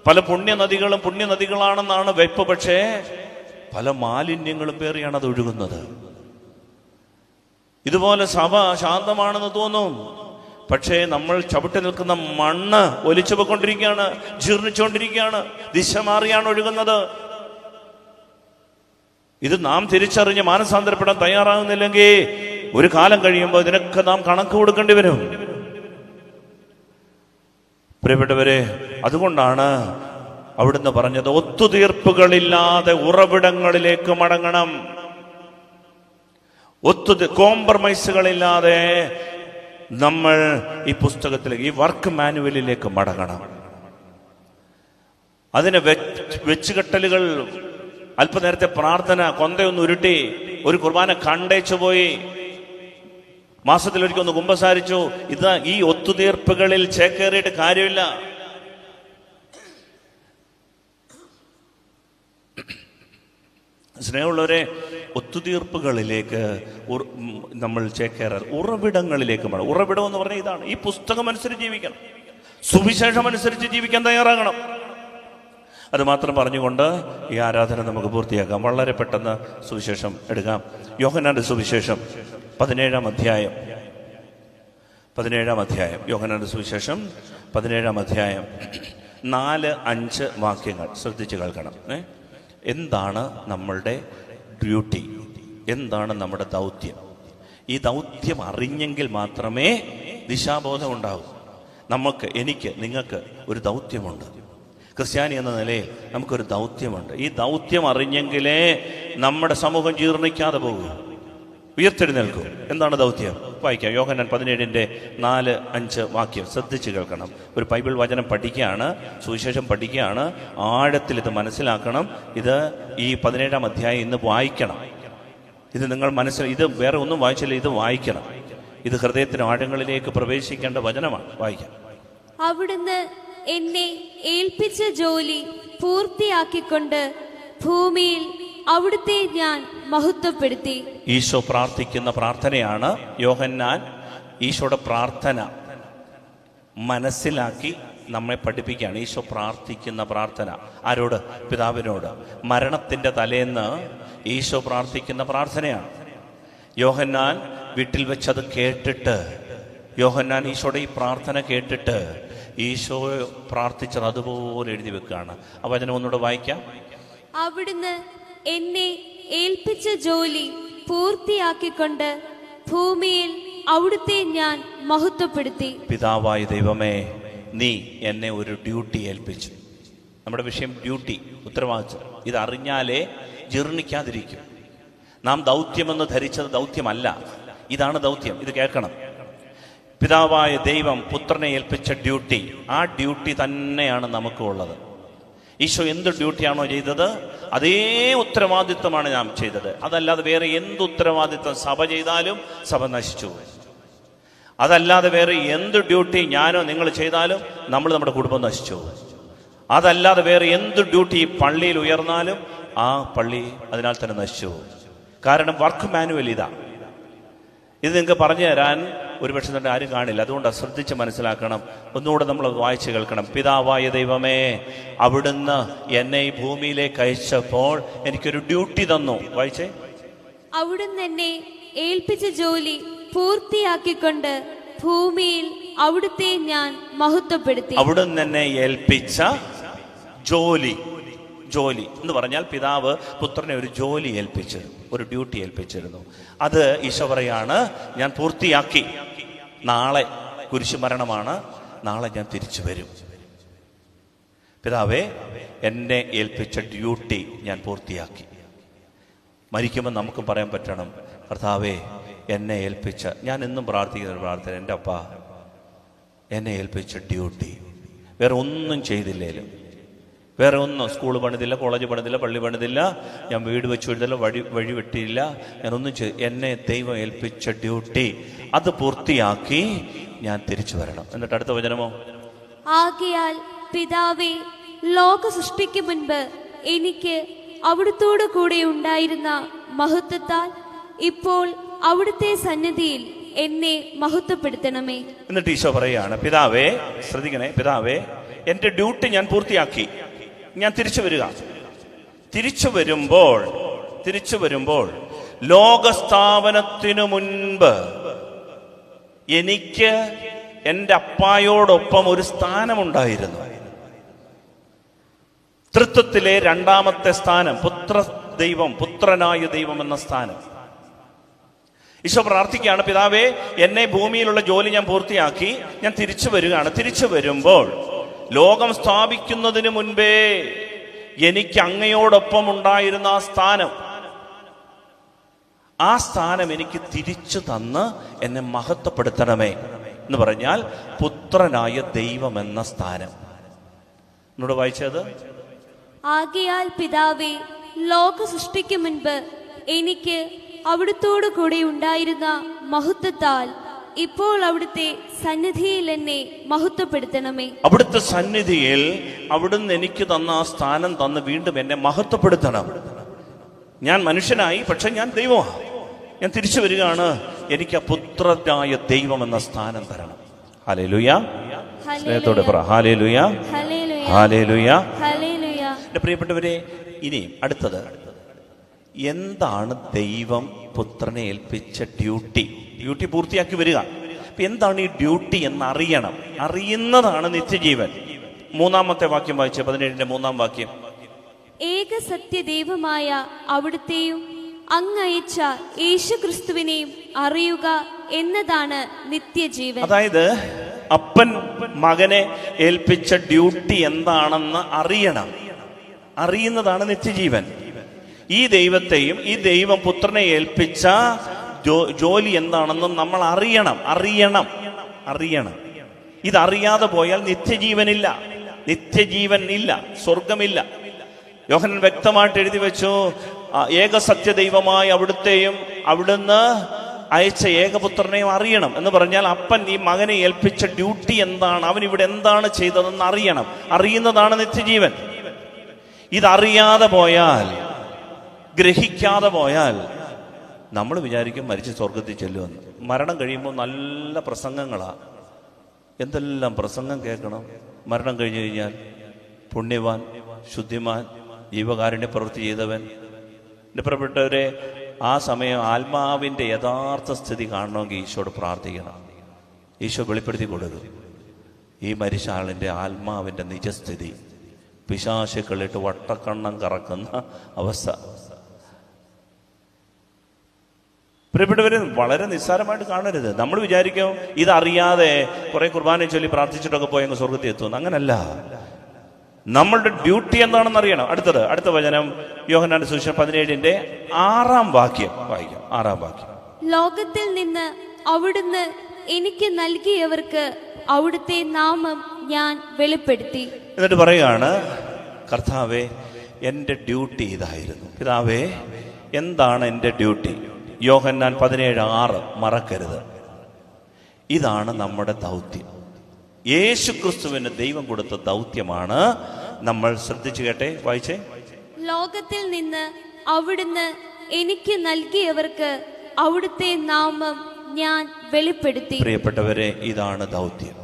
പല പുണ്യനദികളാണെന്നാണ് വെപ്പ്, പക്ഷേ പല മാലിന്യങ്ങളും പേറിയാണ് അത് ഒഴുകുന്നത്. ഇതുപോലെ സഭ ശാന്തമാണെന്ന് തോന്നും, പക്ഷേ നമ്മൾ ചവിട്ടി നിൽക്കുന്ന മണ്ണ് ഒലിച്ചു പോയിക്കൊണ്ടിരിക്കുകയാണ്, ജീർണിച്ചുകൊണ്ടിരിക്കുകയാണ്, ദിശ മാറിയാണ് ഒഴുകുന്നത്. ഇത് നാം തിരിച്ചറിഞ്ഞ് മാനസാന്തരപ്പെടാൻ തയ്യാറാകുന്നില്ലെങ്കിൽ ഒരു കാലം കഴിയുമ്പോൾ ഇതിനൊക്കെ നാം കണക്ക് കൊടുക്കേണ്ടി വരും. പ്രിയപ്പെട്ടവരെ, അതുകൊണ്ടാണ് അവിടുന്ന് പറഞ്ഞത്, ഒത്തുതീർപ്പുകളില്ലാതെ ഉറവിടങ്ങളിലേക്ക് മടങ്ങണം. കോംപ്രമൈസുകളില്ലാതെ നമ്മൾ ഈ പുസ്തകത്തിലേക്ക്, ഈ വർക്ക് മാനുവലിലേക്ക് മടങ്ങണം. അതിന് വെച്ചുകെട്ടലുകൾ, അല്പനേരത്തെ പ്രാർത്ഥന, കൊന്തയൊന്ന് ഉരുട്ടി, ഒരു കുർബാന കണ്ടേച്ചു പോയി, മാസത്തിലൊരിക്കൽ ഒന്ന് കുമ്പസാരിച്ചു, ഇത് ഈ ഒത്തുതീർപ്പുകളിൽ ചേക്കേറിയിട്ട് കാര്യമില്ല. സ്നേഹമുള്ളവരെ, ഒത്തുതീർപ്പുകളിലേക്ക് നമ്മൾ ചേക്കേറാറ്, ഉറവിടങ്ങളിലേക്ക് വേണം. ഉറവിടം എന്ന് പറഞ്ഞാൽ ഇതാണ്, ഈ പുസ്തകം അനുസരിച്ച് ജീവിക്കണം, സുവിശേഷം അനുസരിച്ച് ജീവിക്കാൻ തയ്യാറാകണം. അത് മാത്രം പറഞ്ഞുകൊണ്ട് ഈ ആരാധന നമുക്ക് പൂർത്തിയാക്കാം. വളരെ പെട്ടെന്ന് സുവിശേഷം എടുക്കാം. യോഹന്നാന്റെ സുവിശേഷം 17-ാം അധ്യായം. യോഹന്നാന്റെ സുവിശേഷം 17-ാം അധ്യായം 4-5 വാക്യങ്ങൾ ശ്രദ്ധിച്ച് കേൾക്കണം. എന്താണ് നമ്മളുടെ ഡ്യൂട്ടി? എന്താണ് നമ്മുടെ ദൗത്യം? ഈ ദൗത്യം അറിഞ്ഞെങ്കിൽ മാത്രമേ ദിശാബോധം ഉണ്ടാകൂ. എനിക്ക്, നിങ്ങൾക്ക് ഒരു ദൗത്യമുണ്ട്. ക്രിസ്ത്യാനി എന്ന നിലയിൽ നമുക്കൊരു ദൗത്യമുണ്ട്. ഈ ദൗത്യം അറിഞ്ഞെങ്കിലേ നമ്മുടെ സമൂഹം ജീർണിക്കാതെ പോകും, ഉയർത്തെഴുന്നേൽക്കും. എന്താണ് ദൗത്യം? വായിക്കാം. യോഹന്നാൻ 17:4-5 വാക്യം ശ്രദ്ധിച്ച് കേൾക്കണം. ഒരു ബൈബിൾ വചനം പഠിക്കുകയാണ്, സുവിശേഷം പഠിക്കുകയാണ്, ആഴത്തിൽ ഇത് മനസ്സിലാക്കണം. ഇത് ഈ 17-ാം അധ്യായം ഇന്ന് വായിക്കണം. ഇത് നിങ്ങൾ ഇത് വേറെ ഒന്നും വായിച്ചില്ല, ഇത് വായിക്കണം. ഇത് ഹൃദയത്തിന് ആഴങ്ങളിലേക്ക് പ്രവേശിക്കേണ്ട വചനമാണ്. വായിക്കാം. അവിടുന്ന് എന്നെ ഏൽപ്പിച്ച ജോലി പൂർത്തിയാക്കിക്കൊണ്ട് ഭൂമിയിൽ അവിടുത്തെ ഞാൻ മഹത്വപ്പെടുത്തി. ഈശോ പ്രാർത്ഥിക്കുന്ന പ്രാർത്ഥനയാണ്. യോഹന്നാൻ ഈശോയുടെ പ്രാർത്ഥന മനസ്സിലാക്കി നമ്മെ പഠിപ്പിക്കുകയാണ്. ഈശോ പ്രാർത്ഥിക്കുന്ന പ്രാർത്ഥന ആരോട്? പിതാവിനോട്. മരണത്തിൻ്റെ തലേന്ന് ഈശോ പ്രാർത്ഥിക്കുന്ന പ്രാർത്ഥനയാണ്. യോഹന്നാൻ വീട്ടിൽ വെച്ചത് കേട്ടിട്ട്, യോഹന്നാൻ ഈശോയുടെ ഈ പ്രാർത്ഥന കേട്ടിട്ട് ഈശോ പ്രാർത്ഥിച്ചത് അതുപോലെ എഴുതി വെക്കുകയാണ്. ആ വചനം ഒന്നുകൂടെ വായിക്കാം. അവിടുന്ന് എന്നെ ഏൽപ്പിച്ച ജോലി പൂർത്തിയാക്കിക്കൊണ്ട് ഭൂമിയിൽ അവിടുത്തെ ഞാൻ മഹത്വപ്പെടുത്തി. പിതാവായ ദൈവമേ, നീ എന്നെ ഒരു ഡ്യൂട്ടി ഏൽപ്പിച്ചു. നമ്മുടെ വിഷയം ഡ്യൂട്ടി, ഉത്തരവാദിത്വം. ഇതറിഞ്ഞാലേ ജീർണിക്കാതിരിക്കും. നാം ദൗത്യമെന്ന് ധരിച്ചത് ദൗത്യമല്ല, ഇതാണ് ദൗത്യം. ഇത് കേൾക്കണം. പിതാവായ ദൈവം പുത്രനെ ഏൽപ്പിച്ച ഡ്യൂട്ടി, ആ ഡ്യൂട്ടി തന്നെയാണ് നമുക്കുള്ളത്. ഈശോ എന്ത് ഡ്യൂട്ടിയാണോ ചെയ്തത്, അതേ ഉത്തരവാദിത്വമാണ് നാം ചെയ്തത്. അതല്ലാതെ വേറെ എന്ത് ഉത്തരവാദിത്വം സഭ ചെയ്താലും സഭ നശിച്ചു പോകും. അതല്ലാതെ വേറെ എന്ത് ഡ്യൂട്ടി ഞാനോ നിങ്ങൾ ചെയ്താലും നമ്മുടെ കുടുംബം നശിച്ചു പോകും. അതല്ലാതെ വേറെ എന്ത് ഡ്യൂട്ടി പള്ളിയിൽ ഉയർന്നാലും ആ പള്ളി അതിനാൽ തന്നെ നശിച്ചു പോകും. കാരണം വർക്ക് മാനുവൽ ഇതാ. ഇത് നിങ്ങൾക്ക് പറഞ്ഞു തരാൻ ഒരുപക്ഷെ തന്നെ ആരും കാണില്ല. അതുകൊണ്ട് ശ്രദ്ധിച്ച് മനസ്സിലാക്കണം. ഒന്നുകൂടെ നമ്മൾ വായിച്ച് കേൾക്കണം. പിതാവായ ദൈവമേ, അവിടുന്ന് എന്നെ ഈ ഭൂമിയിലേക്ക് അയച്ചപ്പോൾ എനിക്കൊരു ഡ്യൂട്ടി തന്നു. വായിച്ചേ. അവിടുന്ന് എന്നെ ഏൽപ്പിച്ച ജോലി പൂർത്തിയാക്കിക്കൊണ്ട് ഭൂമിയിൽ അവിടുത്തെ ഞാൻ മഹത്വപ്പെടുത്തി. അവിടുന്ന് എന്നെ ഏൽപ്പിച്ച ജോലി എന്ന് പറഞ്ഞാൽ പിതാവ് പുത്രനെ ഒരു ജോലി ഏൽപ്പിച്ചു, ഒരു ഡ്യൂട്ടി ഏൽപ്പിച്ചിരുന്നു. അത് ഈശോ പറയാണ്, ഞാൻ പൂർത്തിയാക്കി. നാളെ കുരിശുമരണമാണ്, നാളെ ഞാൻ തിരിച്ചു വരും. പിതാവേ, എന്നെ ഏൽപ്പിച്ച ഡ്യൂട്ടി ഞാൻ പൂർത്തിയാക്കി. മരിക്കുമ്പോൾ നമുക്കും പറയാൻ പറ്റണം, കർത്താവേ എന്നെ ഏൽപ്പിച്ച, ഞാൻ എന്നും പ്രാർത്ഥിക്കുന്ന ഒരു പ്രാർത്ഥന, എൻ്റെ അപ്പ എന്നെ ഏൽപ്പിച്ച ഡ്യൂട്ടി. വേറെ ഒന്നും ചെയ്തില്ലേലും, വേറെ ഒന്നും, സ്കൂൾ പണിതില്ല, കോളേജ് പണിതില്ല, പള്ളി പണിതില്ല, ഞാൻ വീട് വെച്ച് എഴുതില്ല, വഴി വെട്ടിയില്ല, ഞാനൊന്നും എന്നെ ദൈവം ഏൽപ്പിച്ച ഡ്യൂട്ടി അത് പൂർത്തിയാക്കി ഞാൻ തിരിച്ചു വരണം. എന്നിട്ട് അടുത്ത വചനമോ, ആകയാൽ പിതാവേ, ലോക സൃഷ്ടിക്ക് മുൻപ് എനിക്ക് അവിടുത്തോടു കൂടെ ഉണ്ടായിരുന്ന മഹത്വത്താൽ ഇപ്പോൾ അവിടുത്തെ സന്നിധിയിൽ എന്നെ മഹത്വപ്പെടുത്തണമേ. എന്നിട്ട് ഈശോ പറയാണ്, പിതാവേ, ശ്രദ്ധിക്കണേ, പിതാവേ എന്റെ ഡ്യൂട്ടി ഞാൻ പൂർത്തിയാക്കി, ഞാൻ തിരിച്ചു വരിക. തിരിച്ചു വരുമ്പോൾ ലോകസ്ഥാപനത്തിനു മുൻപ് എനിക്ക് എൻ്റെ അപ്പായോടൊപ്പം ഒരു സ്ഥാനമുണ്ടായിരുന്നു. തൃത്വത്തിലെ രണ്ടാമത്തെ സ്ഥാനം, പുത്രനായ ദൈവം എന്ന സ്ഥാനം. ഈശോ പ്രാർത്ഥിക്കുകയാണ്, പിതാവേ എന്നെ ഭൂമിയിലുള്ള ജോലി ഞാൻ പൂർത്തിയാക്കി, ഞാൻ തിരിച്ചു വരികയാണ്. തിരിച്ചു വരുമ്പോൾ ലോകം സ്ഥാപിക്കുന്നതിന് മുൻപേ എനിക്ക് അങ്ങയോടൊപ്പം ഉണ്ടായിരുന്ന ആ സ്ഥാനം എനിക്ക് തിരിച്ചു തന്ന് എന്നെ മഹത്വപ്പെടുത്തണമേ എന്ന് പറഞ്ഞാൽ പുത്രനായ ദൈവം എന്ന സ്ഥാനം. എന്നോട് വായിച്ചത്, ആകയാൽ പിതാവേ, ലോക സൃഷ്ടിക്ക് മുൻപ് എനിക്ക് അവിടുത്തോടു കൂടെ ഉണ്ടായിരുന്ന മഹത്വത്താൽ ഇപ്പോൾ അവിടുത്തെ സന്നിധിയിൽ എന്നെ മഹത്വപ്പെടുത്തണമേ. അവിടുത്തെ സന്നിധിയിൽ അവിടുന്ന് എനിക്ക് തന്ന ആ സ്ഥാനം തന്ന് വീണ്ടും എന്നെ മഹത്വപ്പെടുത്തണം. ഞാൻ മനുഷ്യനായി, പക്ഷെ ഞാൻ ദൈവമാണ്. ഞാൻ തിരിച്ചു വരികയാണ്, എനിക്ക് ആ പുത്രനായ ദൈവം എന്ന സ്ഥാനം തരണം. ഹല്ലേലൂയ. സ്നേഹത്തോടെ പറ ഹല്ലേലൂയ, ഹല്ലേലൂയ. എൻ്റെ പ്രിയപ്പെട്ടവരെ, ഇനിയും അടുത്തത്, എന്താണ് ദൈവം പുത്രനെ ഏൽപ്പിച്ച ഡ്യൂട്ടി പൂർത്തിയാക്കി വരിക. അപ്പൊ എന്താണ് ഈ ഡ്യൂട്ടി എന്നറിയണം. അറിയുന്നതാണ് നിത്യജീവൻ. 3-ാമത്തെ വാക്യം വായിച്ച 17-ന്റെ 3-ാം വാക്യം. ഏക സത്യദൈവമായ അവിടുത്തെയും അങ്ങയച്ച യേശുക്രിസ്തുവിനെയും അറിയുക എന്നതാണ് നിത്യജീവൻ. അതായത് അപ്പൻ മകനെ ഏൽപ്പിച്ച ഡ്യൂട്ടി എന്താണെന്ന് അറിയണം. അറിയുന്നതാണ് നിത്യജീവൻ. ഈ ദൈവത്തെയും ഈ ദൈവം പുത്രനെ ഏൽപ്പിച്ച ജോലി എന്താണെന്ന് നമ്മൾ അറിയണം. ഇതറിയാതെ പോയാൽ നിത്യജീവനില്ല, സ്വർഗമില്ല. യോഹന്നാൻ വ്യക്തമായിട്ട് എഴുതി വെച്ചു, ഏകസത്യ ദൈവമായ അവിടുത്തെയും അവിടുന്ന് അയച്ച ഏകപുത്രനെയും അറിയണം എന്ന് പറഞ്ഞാൽ അപ്പൻ ഈ മകനെ ഏൽപ്പിച്ച ഡ്യൂട്ടി എന്താണ്, അവൻ ഇവിടെ എന്താണ് ചെയ്തതെന്ന് അറിയണം. അറിയുന്നതാണ് നിത്യജീവൻ. ഇതറിയാതെ പോയാൽ, ഗ്രഹിക്കാതെ പോയാൽ നമ്മൾ വിചാരിക്കും മരിച്ച് സ്വർഗത്തിൽ ചെല്ലുമെന്ന്. മരണം കഴിയുമ്പോൾ നല്ല പ്രസംഗങ്ങളാണ്. എന്തെല്ലാം പ്രസംഗം കേൾക്കണം. മരണം കഴിഞ്ഞു കഴിഞ്ഞാൽ പുണ്യവാൻ, ശുദ്ധിമാൻ, ജീവകാരുണ്യ പ്രവൃത്തി ചെയ്തവൻ. എൻ്റെ പ്രിയപ്പെട്ടവരെ, ആ സമയം ആത്മാവിൻ്റെ യഥാർത്ഥ സ്ഥിതി കാണണമെങ്കിൽ ഈശോയോട് പ്രാർത്ഥിക്കണം. ഈശോ വെളിപ്പെടുത്തി കൊടുക്കും ഈ മരിച്ച ആളിൻ്റെ ആത്മാവിൻ്റെ നിജസ്ഥിതി. പിശാചുക്കളിട്ട് വട്ടക്കണ്ണം കറക്കുന്ന അവസ്ഥ. പ്രിയപ്പെട്ടവരെ, വളരെ നിസ്സാരമായിട്ട് കാണരുത്. നമ്മൾ വിചാരിക്കും ഇതറിയാതെ കുറെ കുർബാന ചൊല്ലി പ്രാർത്ഥിച്ചിട്ടൊക്കെ പോയെങ്കിൽ സ്വർഗത്തിൽ എത്തുമെന്ന്. അങ്ങനല്ല. നമ്മളുടെ ഡ്യൂട്ടി എന്താണെന്ന് അറിയണം. അടുത്ത വചനം യോഹന്നാന്റെ സുവിശേഷം 17-ന്റെ 6-ാം വാക്യം വായിക്കാം. 6-ാം വാക്യം. ലോകത്തിൽ നിന്ന് അവിടുന്ന് എനിക്ക് നൽകിയവർക്ക് അവിടുത്തെ നാമം ഞാൻ വെളിപ്പെടുത്തി. എന്നിട്ട് പറയുകയാണ്, കർത്താവേ, എൻ്റെ ഡ്യൂട്ടി ഇതായിരുന്നു. പിതാവേ, എന്താണ് എൻ്റെ ഡ്യൂട്ടി? യോഹന്നാൻ 17:6 മറക്കരുത്. ഇതാണ് നമ്മുടെ ദൗത്യം. യേശു ക്രിസ്തുവിന് ദൈവം കൊടുത്ത ദൗത്യമാണ്. നമ്മൾ ശ്രദ്ധിച്ചു കേട്ടെ, വായിച്ചേ. ലോകത്തിൽ നിന്ന് അവിടുന്ന് എനിക്ക് നൽകിയവർക്ക് അവിടുത്തെ നാമം ഞാൻ വെളിപ്പെടുത്തി. പ്രിയപ്പെട്ടവരെ, ഇതാണ് ദൗത്യം.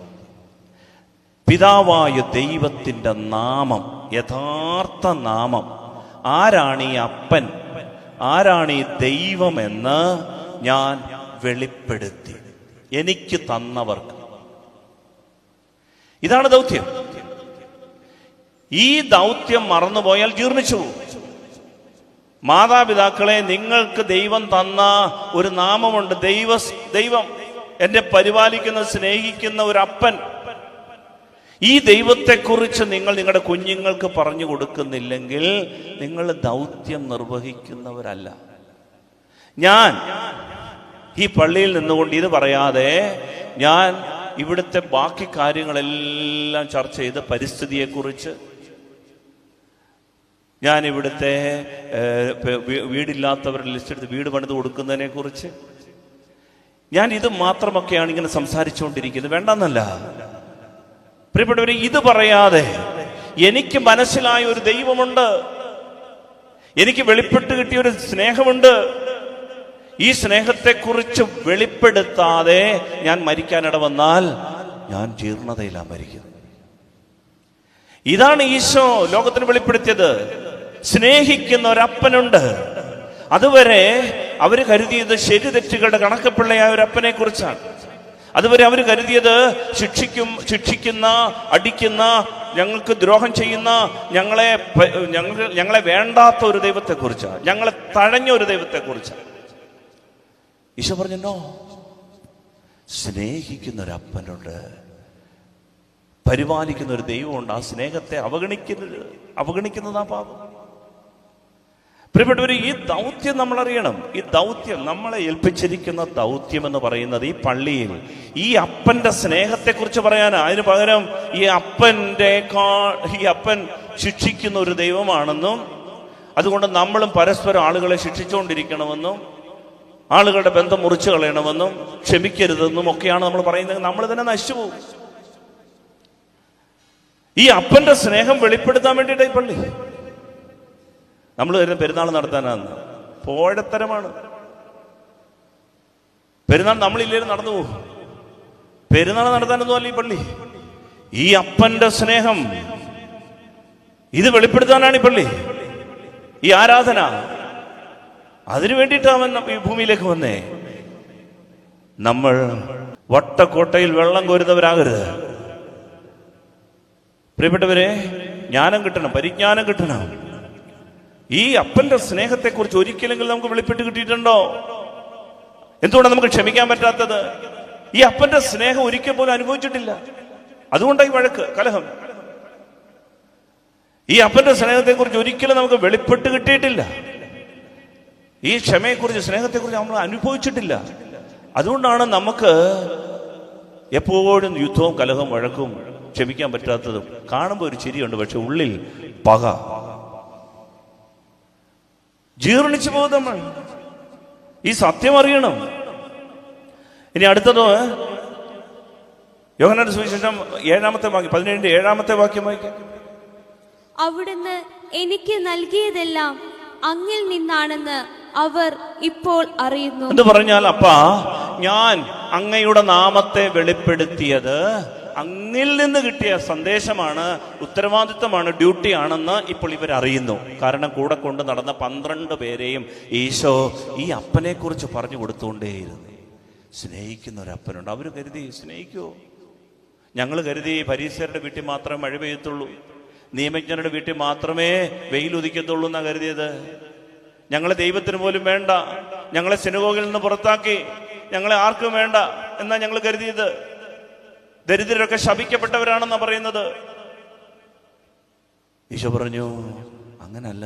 പിതാവായ ദൈവത്തിന്റെ നാമം, യഥാർത്ഥ നാമം. ആരാണ് ഈ അപ്പൻ, ആരാണ് ഈ ദൈവമെന്ന് ഞാൻ വെളിപ്പെടുത്തി എനിക്ക് തന്നവർക്ക്. ഇതാണ് ദൗത്യം. ഈ ദൗത്യം മറന്നുപോയാൽ ജീർണിച്ചു പോകും. മാതാപിതാക്കളെ, നിങ്ങൾക്ക് ദൈവം തന്ന ഒരു നാമമുണ്ട്. ദൈവം എന്നെ പരിപാലിക്കുന്ന, സ്നേഹിക്കുന്ന ഒരു അപ്പൻ. ഈ ദൈവത്തെക്കുറിച്ച് നിങ്ങൾ നിങ്ങളുടെ കുഞ്ഞുങ്ങൾക്ക് പറഞ്ഞു കൊടുക്കുന്നില്ലെങ്കിൽ നിങ്ങൾ ദൗത്യം നിർവഹിക്കുന്നവരല്ല. ഞാൻ ഈ പള്ളിയിൽ നിന്നുകൊണ്ട് ഇത് പറയാതെ ഞാൻ ഇവിടുത്തെ ബാക്കി കാര്യങ്ങളെല്ലാം ചർച്ച ചെയ്ത് പരിസ്ഥിതിയെക്കുറിച്ച്, ഞാൻ ഇവിടുത്തെ വീടില്ലാത്തവരുടെ ലിസ്റ്റ് എടുത്ത് വീട് പണിത് കൊടുക്കുന്നതിനെ കുറിച്ച്, ഞാൻ ഇത് മാത്രമൊക്കെയാണ് ഇങ്ങനെ സംസാരിച്ചുകൊണ്ടിരിക്കുന്നത്. വേണ്ടെന്നല്ല പ്രിയപ്പെട്ടവരെ, ഇത് പറയാതെ എനിക്ക് മനസ്സിലായ ഒരു ദൈവമുണ്ട്, എനിക്ക് വെളിപ്പെട്ട് കിട്ടിയ ഒരു സ്നേഹമുണ്ട്. ഈ സ്നേഹത്തെക്കുറിച്ച് വെളിപ്പെടുത്താതെ ഞാൻ മരിക്കാനിട വന്നാൽ ഞാൻ ജീർണതയിലാണ് മരിക്കുന്നത്. ഇതാണ് ഈശോ ലോകത്തിന് വെളിപ്പെടുത്തിയത്. സ്നേഹിക്കുന്ന ഒരപ്പനുണ്ട്. അതുവരെ അവര് കരുതിയത് ശരി തെറ്റുകളുടെ കണക്കപ്പിള്ളയായ ഒരു അപ്പനെ കുറിച്ചാണ്. അതുവരെ അവർ കരുതിയത് ശിക്ഷിക്കുന്ന, അടിക്കുന്ന, ഞങ്ങൾക്ക് ദ്രോഹം ചെയ്യുന്ന, ഞങ്ങളെ വേണ്ടാത്ത ഒരു ദൈവത്തെക്കുറിച്ചാണ്, ഞങ്ങളെ തഴഞ്ഞ ഒരു ദൈവത്തെക്കുറിച്ചാണ്. ഈശോ പറഞ്ഞോ, സ്നേഹിക്കുന്ന ഒരു അപ്പനുണ്ട്, പരിപാലിക്കുന്ന ഒരു ദൈവമുണ്ട്. ആ സ്നേഹത്തെ അവഗണിക്കുന്നതാ പാപം. പ്രിയപ്പെട്ടവർ, ഈ ദൗത്യം നമ്മൾ അറിയണം. ഈ ദൗത്യം, നമ്മളെ ഏൽപ്പിച്ചിരിക്കുന്ന ദൗത്യം എന്ന് പറയുന്നത് ഈ പള്ളിയിൽ ഈ അപ്പന്റെ സ്നേഹത്തെക്കുറിച്ച് പറയാനാ. അതിന് പകരം ഈ അപ്പൻ ശിക്ഷിക്കുന്ന ഒരു ദൈവമാണെന്നും അതുകൊണ്ട് നമ്മളും പരസ്പരം ആളുകളെ ശിക്ഷിച്ചുകൊണ്ടിരിക്കണമെന്നും ആളുകളുടെ ബന്ധം മുറിച്ചു കളയണമെന്നും ക്ഷമിക്കരുതെന്നും ഒക്കെയാണ് നമ്മൾ പറയുന്നത്. നമ്മൾ തന്നെ നശിച്ചു പോകും. ഈ അപ്പന്റെ സ്നേഹം വെളിപ്പെടുത്താൻ വേണ്ടിയിട്ട് ഈ പള്ളി നമ്മൾ വരുന്ന പെരുന്നാൾ നടത്താനാണ്. പോഴത്തരമാണ്. പെരുന്നാൾ നമ്മളില്ലേലും നടന്നു പോകും. പെരുന്നാൾ നടത്താനൊന്നും അല്ല ഈ പള്ളി. ഈ അപ്പന്റെ സ്നേഹം ഇത് വെളിപ്പെടുത്താനാണ് ഈ പള്ളി, ഈ ആരാധന. അതിനു വേണ്ടിയിട്ട് അവൻ ഈ ഭൂമിയിലേക്ക് വന്നേ. നമ്മൾ വട്ടക്കോട്ടയിൽ വെള്ളം കോരുന്നവരാകരുത്. പ്രിയപ്പെട്ടവരെ, ജ്ഞാനം കിട്ടണം, പരിജ്ഞാനം കിട്ടണം. ഈ അപ്പന്റെ സ്നേഹത്തെക്കുറിച്ച് ഒരിക്കലെങ്കിലും നമുക്ക് വെളിപ്പെട്ട് കിട്ടിയിട്ടുണ്ടോ? എന്തുകൊണ്ടാണ് നമുക്ക് ക്ഷമിക്കാൻ പറ്റാത്തത്? ഈ അപ്പന്റെ സ്നേഹം ഒരിക്കൽ പോലും അനുഭവിച്ചിട്ടില്ല. അതുകൊണ്ടായി വഴക്ക്, കലഹം. ഈ അപ്പന്റെ സ്നേഹത്തെക്കുറിച്ച് ഒരിക്കലും നമുക്ക് വെളിപ്പെട്ട് കിട്ടിയിട്ടില്ല. ഈ ക്ഷമയെക്കുറിച്ച്, സ്നേഹത്തെക്കുറിച്ച് നമ്മൾ അനുഭവിച്ചിട്ടില്ല. അതുകൊണ്ടാണ് നമുക്ക് എപ്പോഴും യുദ്ധവും കലഹവും വഴക്കും ക്ഷമിക്കാൻ പറ്റാത്തതും. കാണുമ്പോൾ ഒരു ചിരിയുണ്ട്, പക്ഷെ ഉള്ളിൽ പക, ജീർണിച്ചു പോകും നമ്മൾ. ഈ സത്യം അറിയണം. ഇനി അടുത്തത് യോഹന്നാന്റെ സുവിശേഷം 7-ാമത്തെ വാക്യം, 17-7 വാക്യം വായിക്കാം. അവിടുന്ന് എനിക്ക് നൽകിയതെല്ലാം അങ്ങിൽ നിന്നാണെന്ന് അവർ ഇപ്പോൾ അറിയുന്നു. എന്ന് പറഞ്ഞാൽ, അപ്പാ, ഞാൻ അങ്ങയുടെ നാമത്തെ വെളിപ്പെടുത്തിയത് അങ്ങിൽ നിന്ന് കിട്ടിയ സന്ദേശമാണ്, ഉത്തരവാദിത്തമാണ്, ഡ്യൂട്ടിയാണെന്ന് ഇപ്പോൾ ഇവർ അറിയുന്നു. കാരണം കൂടെ കൊണ്ട് നടന്ന 12 പേരെയും ഈശോ ഈ അപ്പനെ കുറിച്ച് പറഞ്ഞു കൊടുത്തുകൊണ്ടേയിരുന്നു. സ്നേഹിക്കുന്ന ഒരു അപ്പനുണ്ട്. അവർ കരുതി സ്നേഹിക്കുമോ? ഞങ്ങൾ കരുതി ഫരീസയരുടെ വീട്ടിൽ മാത്രമേ മഴ പെയ്യത്തുള്ളൂ, നിയമജ്ഞരുടെ വീട്ടിൽ മാത്രമേ വെയിലുദിക്കത്തുള്ളൂ എന്നാണ് കരുതിയത്. ഞങ്ങളെ ദൈവത്തിന് പോലും വേണ്ട, ഞങ്ങളെ സിനഗോഗിൽ നിന്ന് പുറത്താക്കി, ഞങ്ങളെ ആർക്കും വേണ്ട എന്നാ ഞങ്ങൾ കരുതിയത്. ദരിദ്രരൊക്കെ ശപിക്കപ്പെട്ടവരാണെന്നാണ് പറയുന്നത്. ഈശോ പറഞ്ഞു, അങ്ങനല്ല.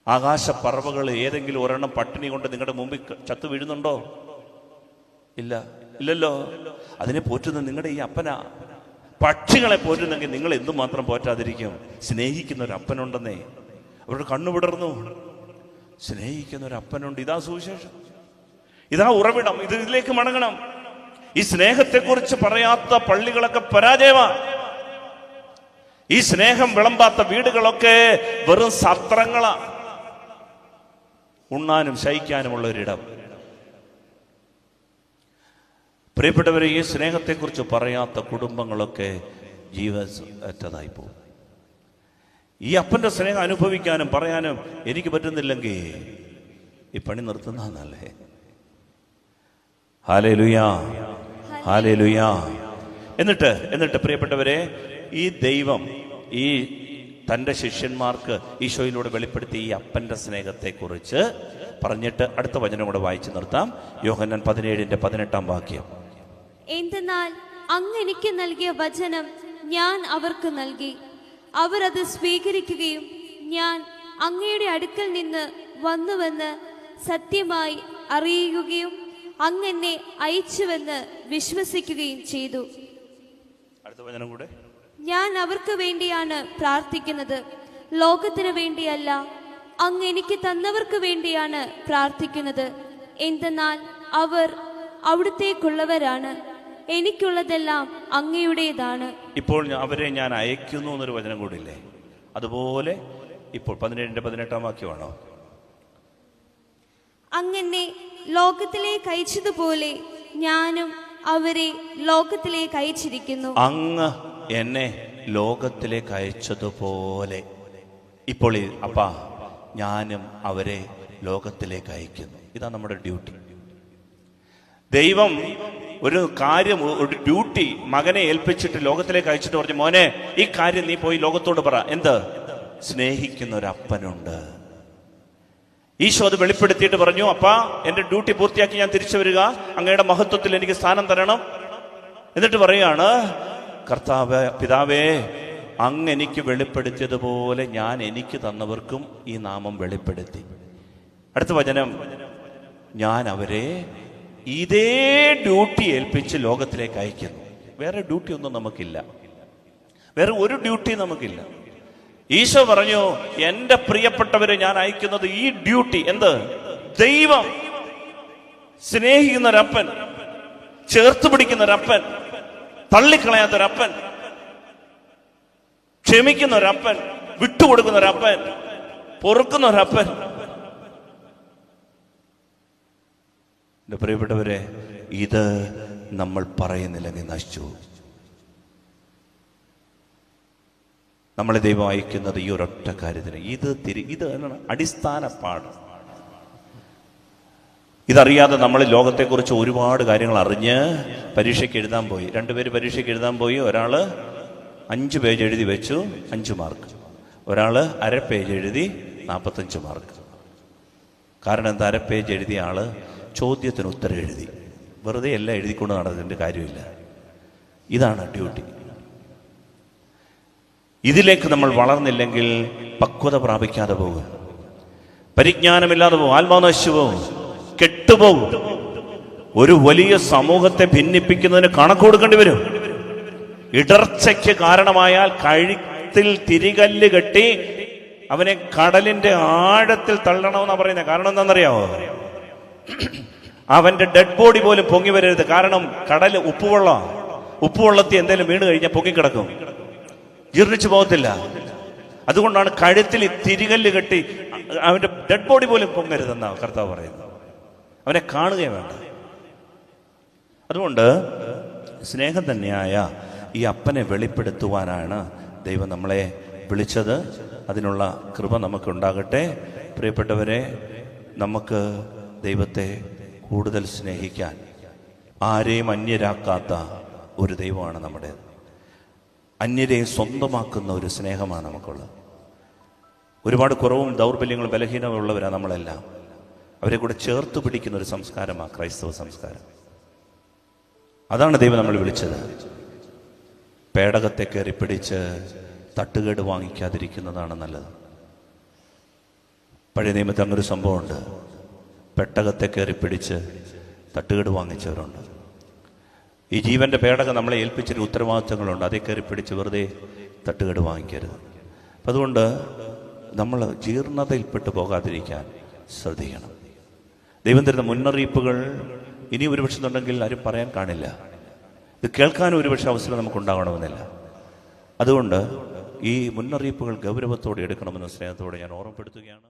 ആകാശപ്പറവകൾ ഏതെങ്കിലും ഒരെണ്ണം പട്ടിണി കൊണ്ട് നിങ്ങളുടെ മുമ്പിൽ ചത്തു വീഴുന്നുണ്ടോ? ഇല്ലല്ലോ. അതിനെ പോറ്റുന്നത് നിങ്ങളുടെ ഈ അപ്പനാ. പക്ഷികളെ പോറ്റുന്നെങ്കിൽ നിങ്ങൾ എന്തുമാത്രം പോറ്റാതിരിക്കും? സ്നേഹിക്കുന്ന ഒരു അപ്പനുണ്ടെന്നേ. അവരുടെ കണ്ണു വിടർന്നു. സ്നേഹിക്കുന്ന ഒരു അപ്പനുണ്ട്. ഇതാ സുവിശേഷം, ഇതാ ഉറവിടം. ഇതിലേക്ക് മടങ്ങണം. ഈ സ്നേഹത്തെക്കുറിച്ച് പറയാത്ത പള്ളികളൊക്കെ പരാജയമാണ്. ഈ സ്നേഹം വിളമ്പാത്ത വീടുകളൊക്കെ വെറും സത്രങ്ങളാ, ഉണ്ണാനും ശയിക്കാനുമുള്ള ഒരിടം. പ്രിയപ്പെട്ടവരെ, ഈ സ്നേഹത്തെക്കുറിച്ച് പറയാത്ത കുടുംബങ്ങളൊക്കെ ജീവനറ്റതായി പോകും. ഈ അപ്പന്റെ സ്നേഹം അനുഭവിക്കാനും പറയാനും എനിക്ക് പറ്റുന്നില്ലെങ്കിൽ ഈ പണി നിർത്തുന്നതല്ലേ. Hallelujah, hallelujah. എന്നിട്ട് പ്രിയപ്പെട്ടവരെ, ഈ ദൈവം ഈ തൻ്റെ ശിഷ്യന്മാർക്ക് ഈശോയിലൂടെ വെളിപ്പെടുത്തി ഈ അപ്പന്റെ സ്നേഹത്തെക്കുറിച്ച് പറഞ്ഞിട്ട് അടുത്ത വചനം കൂടെ വായിച്ചു നിർത്താം. യോഹന്നാൻ 17-18 വാക്യം. എന്തെന്നാൽ അങ്ങ് എനിക്ക് നൽകിയ വചനം ഞാൻ അവർക്ക് നൽകി, അവർ അത് സ്വീകരിക്കുകയും ഞാൻ അങ്ങയുടെ അടുക്കൽ നിന്ന് വന്നുവെന്ന് സത്യമായി അറിയുകയും അങ്ങ് എന്നെ അയച്ചുവെന്ന് വിശ്വസിക്കുകയും ചെയ്തു. അടുത്ത വചനം കൂടെ. ഞാൻ അവർക്ക് വേണ്ടിയാണ് പ്രാർത്ഥിക്കുന്നത്, ലോകത്തിന് വേണ്ടിയല്ല, അങ്ങ് എനിക്ക് തന്നവർക്ക് വേണ്ടിയാണ് പ്രാർത്ഥിക്കുന്നത്. എന്തെന്നാൽ അവർ അവിടുത്തേക്കുള്ളവരാണ്, എനിക്കുള്ളതെല്ലാം അങ്ങയുടേതാണ്. ഇപ്പോൾ അവരെ ഞാൻ അയക്കുന്നു എന്നൊരു വചനം കൂടില്ലേ? അതുപോലെ ഇപ്പോൾ 17-18 വാക്യമാണോ? അങ്ങനെ ലോകത്തിലേക്ക് അയച്ചതുപോലെ ഞാനും അവരെ ലോകത്തിലേക്ക് അയച്ചിരിക്കുന്നു. അങ്ങ് എന്നെ ലോകത്തിലേക്ക് അയച്ചതുപോലെ ഇപ്പോൾ അപ്പാ ഞാനും അവരെ ലോകത്തിലേക്ക് അയക്കുന്നു. ഇതാ നമ്മുടെ ഡ്യൂട്ടി. ദൈവം ഒരു കാര്യം, ഒരു ഡ്യൂട്ടി മകനെ ഏൽപ്പിച്ചിട്ട് ലോകത്തിലേക്ക് അയച്ചിട്ട് പറഞ്ഞു, മോനെ ഈ കാര്യം നീ പോയി ലോകത്തോട് പറ. എന്ത്? സ്നേഹിക്കുന്ന ഒരു അപ്പനുണ്ട്. ഈശോ അത് വെളിപ്പെടുത്തിയിട്ട് പറഞ്ഞു, അപ്പാ എന്റെ ഡ്യൂട്ടി പൂർത്തിയാക്കി ഞാൻ തിരിച്ചു വരിക, അങ്ങയുടെ മഹത്വത്തിൽ എനിക്ക് സ്ഥാനം തരണം. എന്നിട്ട് പറയാണ്, കർത്താവ് പിതാവേ, അങ്ങ് എനിക്ക് വെളിപ്പെടുത്തിയതുപോലെ ഞാൻ എനിക്ക് തന്നവർക്കും ഈ നാമം വെളിപ്പെടുത്തി. അടുത്ത വചനം, ഞാൻ അവരെ ഇതേ ഡ്യൂട്ടി ഏൽപ്പിച്ച് ലോകത്തിലേക്ക് അയക്കുന്നു. വേറെ ഡ്യൂട്ടി ഒന്നും നമുക്കില്ല, വേറെ ഒരു ഡ്യൂട്ടി നമുക്കില്ല. ഈശോ പറഞ്ഞു, എന്റെ പ്രിയപ്പെട്ടവരെ ഞാൻ അയക്കുന്നത് ഈ ഡ്യൂട്ടി. എന്ത്? ദൈവം സ്നേഹിക്കുന്നൊരപ്പൻ, ചേർത്ത് പിടിക്കുന്നൊരപ്പൻ, തള്ളിക്കളയാത്തൊരപ്പൻ, ക്ഷമിക്കുന്നൊരപ്പൻ, വിട്ടുകൊടുക്കുന്നൊരപ്പൻ, പൊറുക്കുന്നൊരപ്പൻ. എന്റെ പ്രിയപ്പെട്ടവരെ, ഇത് നമ്മൾ പറയുന്നില്ലെങ്കിൽ നശിച്ചു. നമ്മളെ ദൈവം അയക്കുന്നത് ഈ ഒരൊറ്റ കാര്യത്തിന്. ഇത് അടിസ്ഥാന പാഠം. ഇതറിയാതെ നമ്മൾ ലോകത്തെക്കുറിച്ച് ഒരുപാട് കാര്യങ്ങൾ അറിഞ്ഞ് പരീക്ഷയ്ക്ക് എഴുതാൻ പോയി. 2 പേര് പരീക്ഷയ്ക്ക് എഴുതാൻ പോയി. ഒരാൾ 5 പേജ് എഴുതി വെച്ചു, 5 മാർക്ക്. ഒരാൾ അര പേജ് എഴുതി 45 മാർക്ക്. കാരണം എന്താ? അര പേജ് എഴുതിയ ആള് ചോദ്യത്തിന് ഉത്തരം എഴുതി, വെറുതെ എല്ലാം എഴുതിക്കൊണ്ട് നടന്നതിൻ്റെ കാര്യമില്ല. ഇതാണ് ഡ്യൂട്ടി. ഇതിലേക്ക് നമ്മൾ വളർന്നില്ലെങ്കിൽ പക്വത പ്രാപിക്കാതെ പോകും, പരിജ്ഞാനമില്ലാതെ പോകും, ആത്മാവ് നശിച്ചു പോകും, കെട്ടുപോകും. ഒരു വലിയ സമൂഹത്തെ ഭിന്നിപ്പിക്കുന്നതിന് കണക്ക് കൊടുക്കേണ്ടി വരും. ഇടർച്ചയ്ക്ക് കാരണമായാൽ കഴുത്തിൽ തിരികല്ല് കെട്ടി അവനെ കടലിന്റെ ആഴത്തിൽ തള്ളണമെന്നാണ് പറയുന്നത്. കാരണം എന്താണെന്നറിയാമോ? അവന്റെ ഡെഡ് ബോഡി പോലും പൊങ്ങി വരരുത്. കാരണം കടൽ ഉപ്പുവെള്ളത്തിൽ എന്തെങ്കിലും വീണ് കഴിഞ്ഞാൽ പൊങ്ങിക്കിടക്കും, ജീർണിച്ചു പോകത്തില്ല. അതുകൊണ്ടാണ് കഴുത്തിൽ തിരികല്ല് കെട്ടി അവന്റെ ഡെഡ് ബോഡി പോലും പൊങ്ങരുതെന്നാണ് കർത്താവ് പറയുന്നത്. അവനെ കാണുകയും വേണ്ട. അതുകൊണ്ട് സ്നേഹം തന്നെയായ ഈ അപ്പനെ വെളിപ്പെടുത്തുവാനാണ് ദൈവം നമ്മളെ വിളിച്ചത്. അതിനുള്ള കൃപ നമുക്കുണ്ടാകട്ടെ. പ്രിയപ്പെട്ടവരെ, നമുക്ക് ദൈവത്തെ കൂടുതൽ സ്നേഹിക്കാൻ, ആരെയും അന്യരാക്കാത്ത ഒരു ദൈവമാണ് നമ്മുടേത്. അന്യരെ സ്വന്തമാക്കുന്ന ഒരു സ്നേഹമാണ് നമുക്കുള്ളത്. ഒരുപാട് കുറവും ദൗർബല്യങ്ങളും ബലഹീനവും ഉള്ളവരാണ് നമ്മളെല്ലാം. അവരെ കൂടെ ചേർത്ത് പിടിക്കുന്ന ഒരു സംസ്കാരമാണ് ക്രൈസ്തവ സംസ്കാരം. അതാണ് ദൈവം നമ്മൾ വിളിച്ചത്. പേടകത്തെ കയറി പിടിച്ച് തട്ടുകേട് വാങ്ങിക്കാതിരിക്കുന്നതാണ് നല്ലത്. പഴയ നിയമത്തിൽ അങ്ങനൊരു സംഭവമുണ്ട്. പെട്ടകത്തെ കയറി പിടിച്ച് തട്ടുകേട് വാങ്ങിച്ചവരുണ്ട്. ഈ ജീവന്റെ പേടകം നമ്മളെ ഏൽപ്പിച്ചൊരു ഉത്തരവാദിത്തങ്ങളുണ്ട്. അതേ കയറി പിടിച്ച് വെറുതെ തട്ടുകേട് വാങ്ങിക്കരുത്. അപ്പം അതുകൊണ്ട് നമ്മൾ ജീർണതയിൽപ്പെട്ടു പോകാതിരിക്കാൻ ശ്രദ്ധിക്കണം. ദൈവം തരുന്ന മുന്നറിയിപ്പുകൾ ഇനി ഒരുപക്ഷെ ഉണ്ടെങ്കിൽ ആരും പറയാൻ കാണില്ല. ഇത് കേൾക്കാൻ ഒരുപക്ഷെ അവസരം നമുക്കുണ്ടാകണമെന്നില്ല. അതുകൊണ്ട് ഈ മുന്നറിയിപ്പുകൾ ഗൗരവത്തോടെ എടുക്കണമെന്ന സ്നേഹത്തോടെ ഞാൻ ഓർമ്മപ്പെടുത്തുകയാണ്.